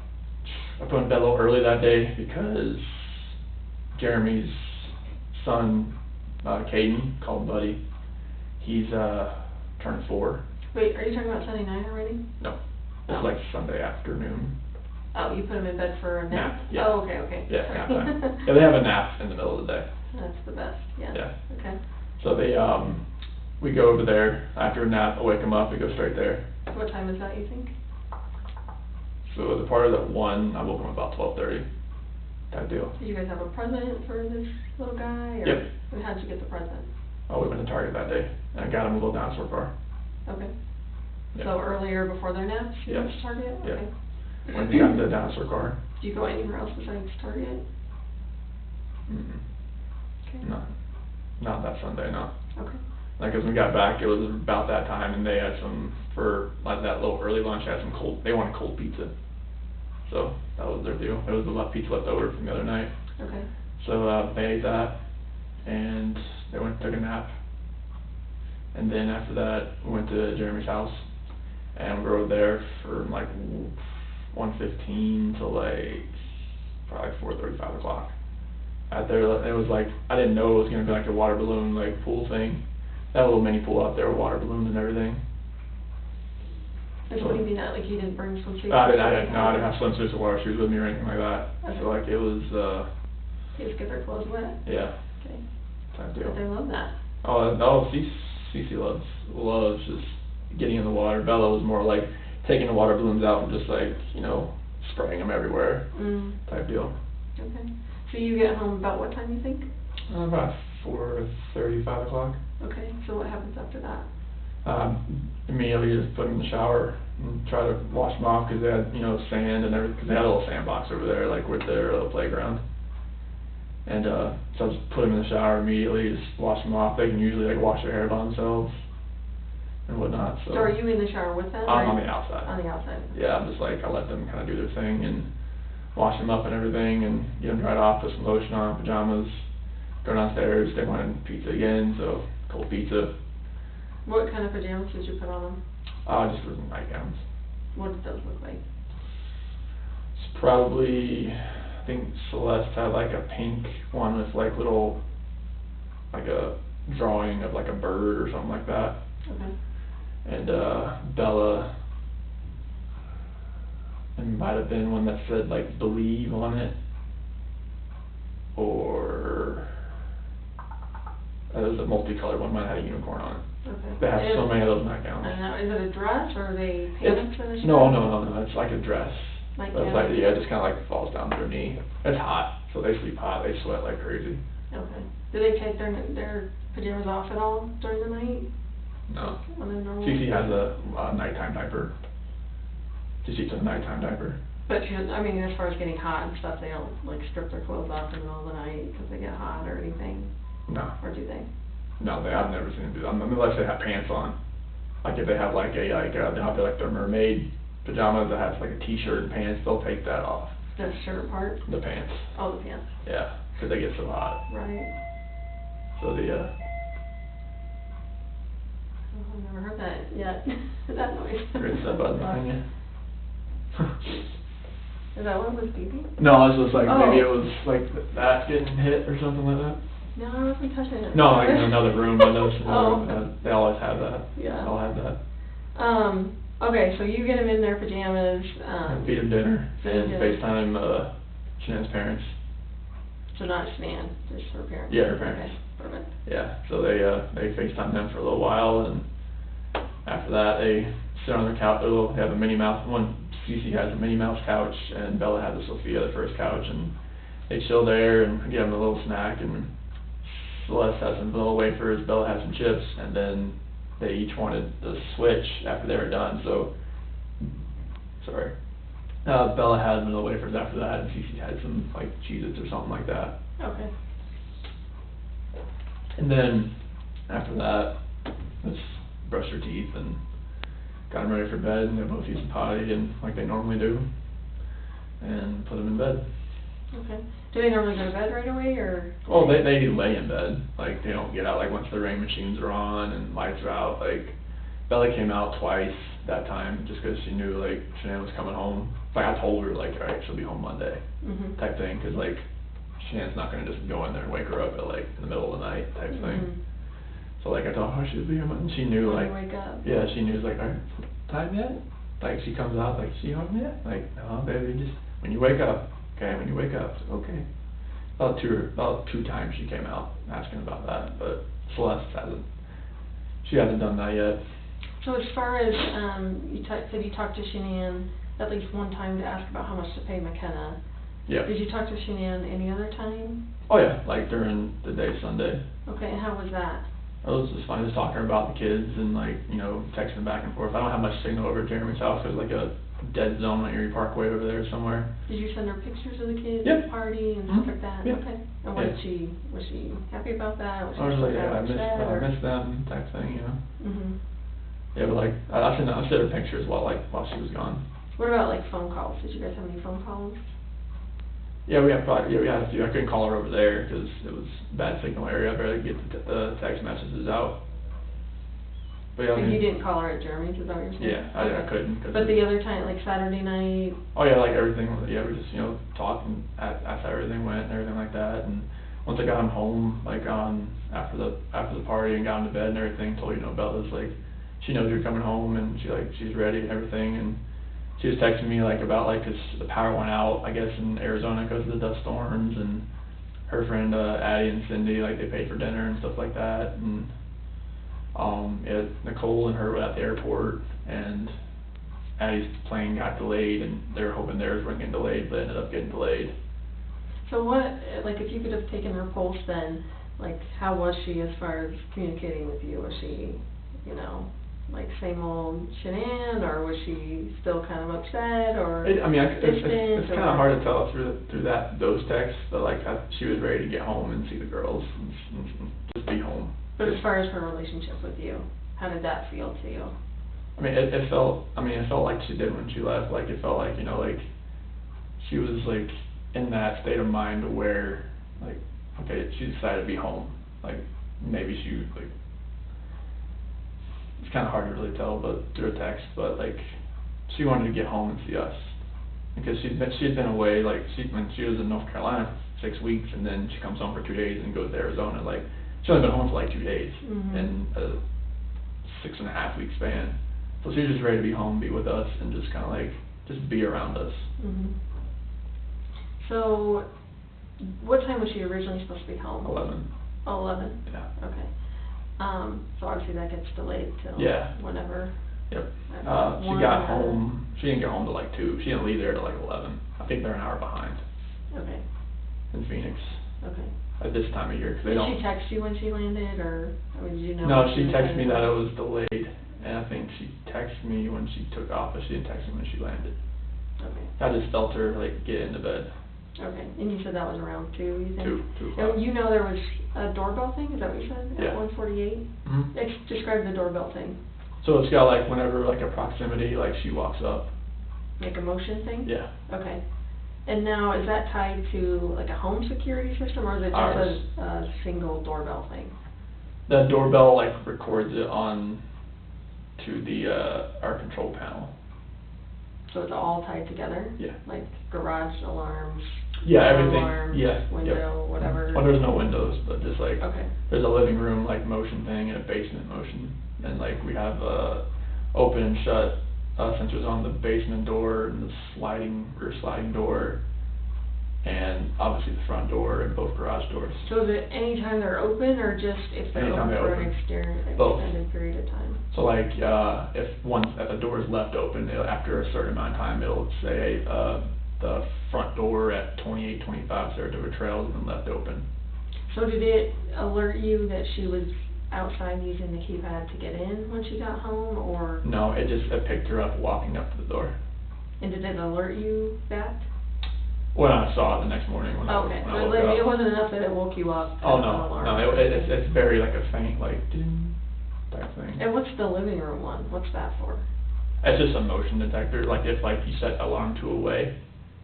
put in bed a little early that day because Jeremy's son, Caden, called Buddy, he's turned 4. Wait, are you talking about Sunday night already? No, it's Sunday afternoon. Oh, you put him in bed for a nap? Yeah. Oh, okay. Yeah, nap time. Yeah, they have a nap in the middle of the day. That's the best, yeah. Yeah. Okay. So we go over there after a nap. I wake them up. We go straight there. What time is that, you think? So the party was at 1, I woke him about 12:30, type deal. Did you guys have a present for this little guy, or? Yep. And how'd you get the present? Oh, we went to Target that day, and I got him a little dinosaur car. Okay. Yeah. So earlier before their naps, you went Yes. to Target? Yeah. Okay. When we got the dinosaur car. Do you go anywhere else besides Target? Mm-mm. Okay. No, not that Sunday, no. Okay. Like, as we got back, it was about that time, and they had some, for like that little early lunch, had some they wanted cold pizza. So, that was their deal. It was the pizza left over from the other night. Okay. So, they ate that, and they went and took a nap. And then after that, we went to Jeremy's house, and we were there for like 1:15 till like, probably 4:30, 5 o'clock. Out there, it was like, I didn't know it was gonna be like a water balloon, like, pool thing. They had a little mini pool out there with water balloons and everything. And what do you mean that, like, you didn't bring swimsuits? I didn't have swimsuits or water shoes with me or anything like that. Okay. So like, it was, They just get their clothes wet? yeah, Okay. type But they deal. love that. Oh, Cece loves just getting in the water. Bella was more like taking the water balloons out and just like, spraying them everywhere, type deal. Okay. So you get home about what time, you think? About 4:30, 5 o'clock. Okay, so what happens after that? Immediately just put them in the shower and try to wash them off, because they had, sand and everything, because they had a little sandbox over there, like with their little playground. And, so I just put them in the shower immediately, just wash them off. They can usually like wash their hair by themselves and whatnot, so. So are you in the shower with them? I'm or- on the outside. On the outside? Yeah, I'm just like, I let them kind of do their thing and wash them up and everything and get them dried off, put some lotion on, pajamas, go downstairs. They wanted pizza again, so cold pizza. What kind of pajamas did you put on them? Just with nightgowns. What did those look like? It's probably, I think Celeste had like a pink one with like little, like a drawing of like a bird or something like that. Okay. And Bella, it might have been one that said like believe on it, or it was a multicolored one, might have had a unicorn on it. Okay. They have so many of those nightgowns. And now, is it a dress, or are they pants in the shower? No, it's like a dress. Like, But it's yeah. like, yeah, it just kinda like falls down to their knee. It's hot, so they sleep hot, they sweat like crazy. Okay. Do they take their pajamas off at all during the night? No. On a normal? Cece has a nighttime diaper. Cece's a nighttime diaper. But she, I mean, as far as getting hot and stuff, they don't like strip their clothes off in the middle of the night because they get hot or anything, No. or do they? No, I've never seen them do that, unless they have pants on. Like if they have like they have their mermaid pajamas that has like a t-shirt and pants, they'll take that off. The shirt part? The pants. Oh, the pants. Yeah, because they get so hot. Right. So Oh, I've never heard that yet. That noise. Rinse that button behind you. Is that what was beeping? No, it was just like, maybe it Oh. was like that getting hit or something like that. No, I wasn't touching it. No, like in another room, I noticed Oh. they always have that. Yeah. They all have that. Okay, so you get them in their pajamas, And feed them dinner feed 'em and dinner. FaceTime, Shannon's parents. So not Shan, just her parents? Yeah, her parents. Okay, perfect. Yeah, so they FaceTime them for a little while, and after that, they sit on their couch. They have a Minnie Mouse. Cece has a Minnie Mouse couch, and Bella has a Sophia, the first couch, and they chill there and give them a little snack. And Celeste has some vanilla wafers. Bella has some chips, and then they each wanted the switch after they were done. So, sorry. Bella had vanilla wafers after that, and Cece had some like Cheez-Its or something like that. Okay. And then after that, let's brush their teeth and got them ready for bed, and they both used the potty and like they normally do, and put them in bed. Okay. Do they normally go to bed right away, or? Well, they lay in bed, like they don't get out, like once the rain machines are on and lights are out. Like Bella came out twice that time just because she knew like Shannon was coming home. Like I told her like, alright, she'll be home Monday, type thing, because like Shannon's not gonna just go in there and wake her up at like in the middle of the night type thing. So like I told her she'll be home, and she knew When like, you wake up. yeah, she knew like, alright, time yet? Like she comes out like, she home yet? Like, no, baby, just when you wake up. Okay, when you wake up, so, okay. About two times she came out asking about that, but Celeste hasn't done that yet. So as far as, you said you talked to Shanann, at least one time to ask about how much to pay McKenna. Yeah. Did you talk to Shanann any other time? Oh yeah, like during the day Sunday. Okay, and how was that? It was just fun, just talking about the kids and like, you know, texting back and forth. I don't have much signal over at Jeremy's house. There's like a dead zone on Erie Parkway over there somewhere. Did you send her pictures of the kids Yeah. at the party and stuff like that? Yeah. Okay. And what Yeah. did was she happy about that? Was she I was like, yeah, I upset, miss them type thing, you know. Mhm. Yeah, but like, I sent her pictures while she was gone. What about like phone calls? Did you guys have any phone calls? Yeah, we had a few. I couldn't call her over there because it was bad signal area. I'd rather get the text messages out. But yeah, But you didn't call her at Jeremy's, is that what you're saying? Yeah, I couldn't. But the other time, like Saturday night? Oh yeah, like everything, yeah, we just, you know, talked and asked how everything went and everything like that. And once I got him home, like after the party and got him to bed and everything, told, you know, Bella's like, she knows you're coming home and she's ready and everything. And she was texting me like about like, 'cause the power went out, I guess, in Arizona because of the dust storms, and her friend Addie and Cindy, like, they paid for dinner and stuff like that. And yeah, Nicole and her were at the airport, and Addie's plane got delayed, and they were hoping theirs weren't getting delayed, but it ended up getting delayed. So what, like, if you could have taken her pulse then, like, how was she as far as communicating with you? Was she, you know, like same old Shanann, or was she still kind of upset, or I mean, distant? it's kind of hard to tell through those texts, but like she was ready to get home and see the girls and just be home. But as far as her relationship with you, how did that feel to you? I mean, it felt like she did when she left. Like, it felt like, you know, like she was like in that state of mind where, like, okay, she decided to be home. Like, maybe she like, it's kind of hard to really tell, but through a text, but like, she wanted to get home and see us because she had been away, like, when she was in North Carolina for 6 weeks, and then she comes home for 2 days and goes to Arizona. Like, she only been home for like 2 days in a 6.5 week span. So she was just ready to be home, be with us, and just kind of like, just be around us. So, what time was she originally supposed to be home? 11. Oh, 11? Yeah. Okay. So obviously that gets delayed till whenever. Yep. She got home, she didn't get home till like 2. She didn't leave there till like 11. I think they're an hour behind. Okay. In Phoenix. Okay. At this time of year, 'cause they don't. Did she text you when she landed, or did you know? No, she texted me that it was delayed, and I think she texted me when she took off, but she didn't text me when she landed. Okay. I just felt her like get into bed. Okay, and you said that was around 2, you think? 2 And o'clock. you know there was a doorbell thing, is that what you said? Yeah. At 1:48? Describe the doorbell thing. So it's got like whenever like a proximity, like she walks up. Like a motion thing? Yeah. Okay. And now, is that tied to like a home security system, or is it just a single doorbell thing? The doorbell like records it on to the our control panel. So it's all tied together? Yeah. Like garage alarms? Yeah, everything. Alarms, window, whatever? Well, there's no windows, but just like, okay. There's a living room like motion thing and a basement motion. And like we have open and shut sensors on the basement door and the rear sliding door, and obviously the front door and both garage doors. So is it anytime they're open, or just if they're Anytime open for an Both. extended period of time? So like, if a door is left open, after a certain amount of time, it'll say, the front door at 2825 Saratoga Trail has been left open. So did it alert you that she was outside using the keypad to get in when she got home, or? No, it picked her up walking up to the door. And did it alert you that? When I saw it the next morning when I woke up. It wasn't enough that it woke you up? Oh, no, it's very like a faint, like, ding, type thing. And what's the living room one? What's that for? It's just a motion detector, like if like you set alarm 2 away,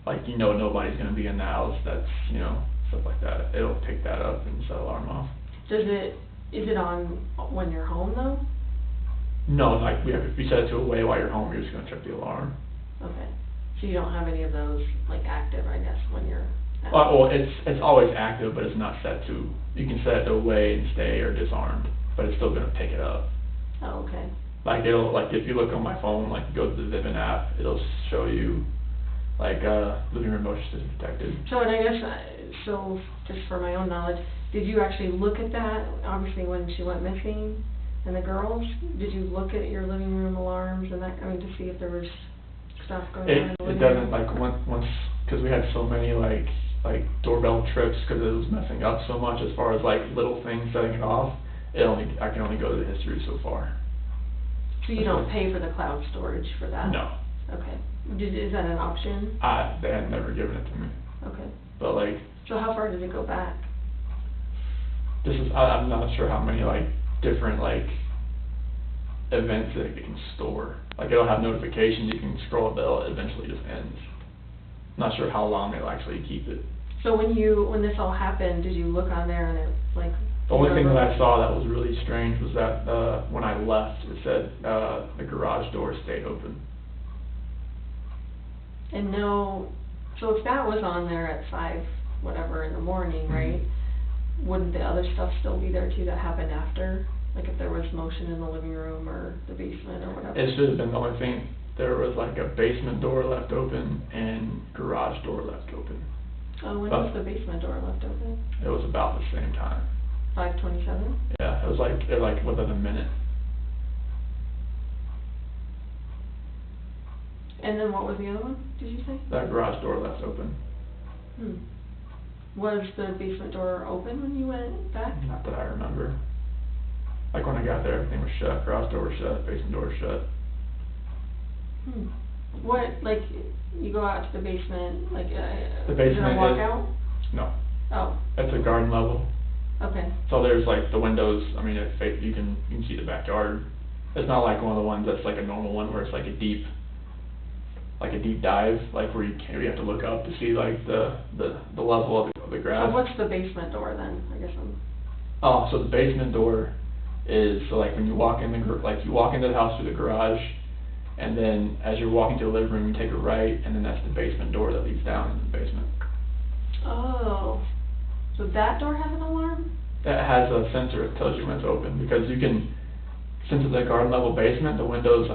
like you know nobody's gonna be in the house, that's, you know, stuff like that. It'll pick that up and set alarm off. Is it on when you're home though? No, like if you set it to away while you're home, you're just gonna check the alarm. Okay. So you don't have any of those like active, I guess, when you're at Well, it's always active, but it's not set to, you can set it to away and stay or disarmed, but it's still gonna pick it up. Oh, okay. Like if you look on my phone, like go to the Vivint app, it'll show you like living room motion system detected. So, and I guess, so just for my own knowledge, did you actually look at that, obviously when she went missing, and the girls? Did you look at your living room alarms and that, to see if there was stuff going on It, in the it living doesn't, room? like, once, because we had so many, like doorbell trips, because it was messing up so much as far as, like, little things setting it off, I can only go to the history so far. So you don't pay for the cloud storage for that? No. Okay. Is that an option? They had never given it to me. Okay. But, like, So how far did it go back? I'm not sure how many, like, different, like, events that it can store. Like, it'll have notifications, you can scroll, but it eventually just ends. Not sure how long they'll actually keep it. So when this all happened, did you look on there and it, like... The only thing that I saw that was really strange was that, when I left, it said, the garage door stayed open. And no, so if that was on there at 5, whatever, in the morning, right? Wouldn't the other stuff still be there too that happened after? Like if there was motion in the living room or the basement or whatever? It should have been the only thing. There was like a basement door left open and garage door left open. Oh, when was the basement door left open? It was about the same time. 5:27? Yeah, it was like within a minute. And then what was the other one, did you say? That garage door left open. Was the basement door open when you went back? Not that I remember. Like when I got there, everything was shut. Garage door was shut, basement door was shut. What, like, you go out to the basement, like, The is it basement a walkout? No. Oh, It's a garden level. okay. So there's like the windows, I mean, you can see the backyard. It's not like one of the ones that's like a normal one where it's like a deep dive, like where you have to look up to see like the level of the grass. So what's the basement door then, I guess Oh, so the basement door is, so like when you walk in you walk into the house through the garage, and then as you're walking to the living room, you take a right, and then that's the basement door that leads down into the basement. Oh, so that door has an alarm? It has a sensor that tells you when it's open, because you can, since it's a garden level basement, the windows,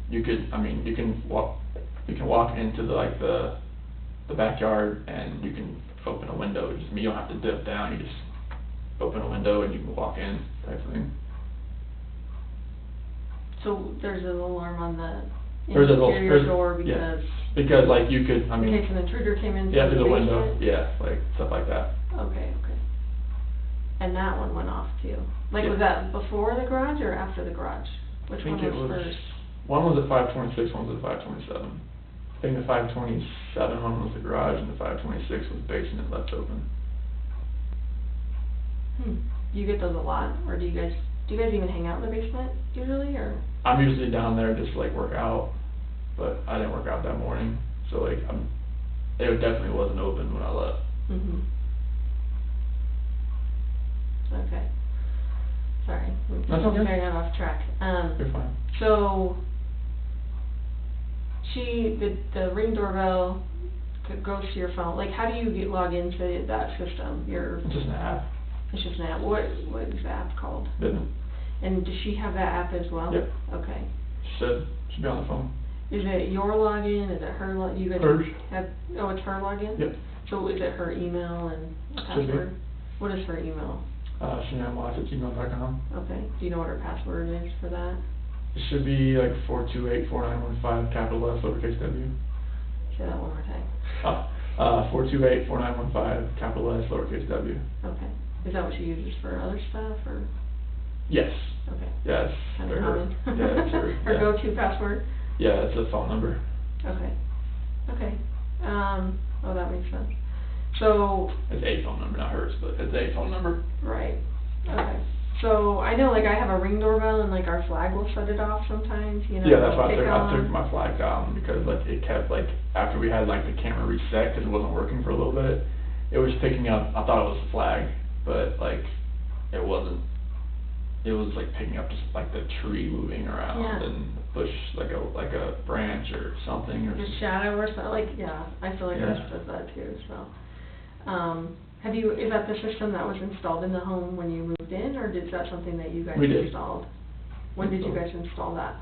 you can walk into the backyard and you can open a window. You don't have to dip down, you just open a window and you can walk in, type of thing. So there's an alarm on the There's interior door because... Yeah, because like you could, in case an intruder came in yeah, through through the window, basement? yeah, like stuff like that. Okay. And that one went off too? Like, Yeah. was that before the garage or after the garage? Which one was first? One was at 526, one was at 527. I think the 527 one was the garage, and the 526 was basement left open. Do you get those a lot, or do you guys even hang out in the basement usually, or? I'm usually down there just to like work out, but I didn't work out that morning, so like it definitely wasn't open when I left. Okay. Sorry, That's okay. I got off track. You're fine. So, the Ring doorbell goes to your phone. Like, how do you log into that system? It's just an app. It's just an app. What is the app called? Vivint. And does she have that app as well? Yep. Okay. Should be on the phone. Is it your login? Is it her login? You guys Hers. Oh, it's her login? Yep. So is it her email and password? What is her email? SheNamWatch@gmail.com. Okay. Do you know what her password is for that? It should be like 4284915, capital S, lowercase w. Say that one more time. 4284915, capital S, lowercase w. Okay. Is that what she uses for other stuff, or? Yes. Okay. Yeah, it's Kind for of her. common. Yeah, it's her. Her Yeah. go-to password? Yeah, it's a phone number. Okay. Oh, that makes sense. So. It's a phone number, not hers, but it's a phone number. Right. Okay. So I know, like, I have a Ring doorbell, and like our flag will set it off sometimes. You know. Yeah, that's why kick I took on. my flag down, because like it kept like, after we had like the camera reset, because it wasn't working for a little bit, it was picking up. I thought it was a flag, but like it wasn't. It was like picking up just like the tree moving around, Yeah. and the bush, like a branch or something, or Just shadow or something, like, yeah, I feel like Yeah. ours does that too, so. Is that the system that was installed in the home when you moved in, or is that something that you guys We did. installed? When did you guys install that?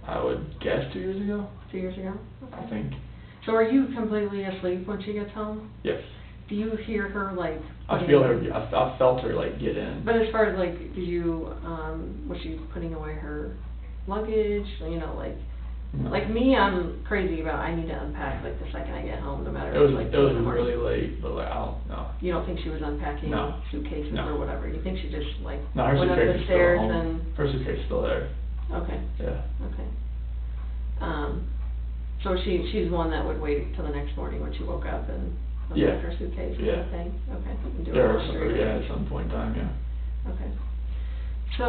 I would guess 2 years ago. 2 years ago? I think. So are you completely asleep when she gets home? Yes. Do you hear her, like? I feel her. I felt her like get in. But as far as like, was she putting away her luggage, you know, like, No. Like me, I'm crazy about, I need to unpack like the second I get home, no matter. It was, like it was 2 in the morning. really late, but like, I don't know. You don't think she was unpacking No. suitcases No. or whatever? You think she just like No, her went up suitcase the is still stairs home. and? Her suitcase is still there. Okay. Yeah. Okay. So she's one that would wait till the next morning when she woke up and Yeah. unpack her suitcase and Yeah. everything? Okay. And do her There, laundry. yeah, at some point in time, yeah. Okay. So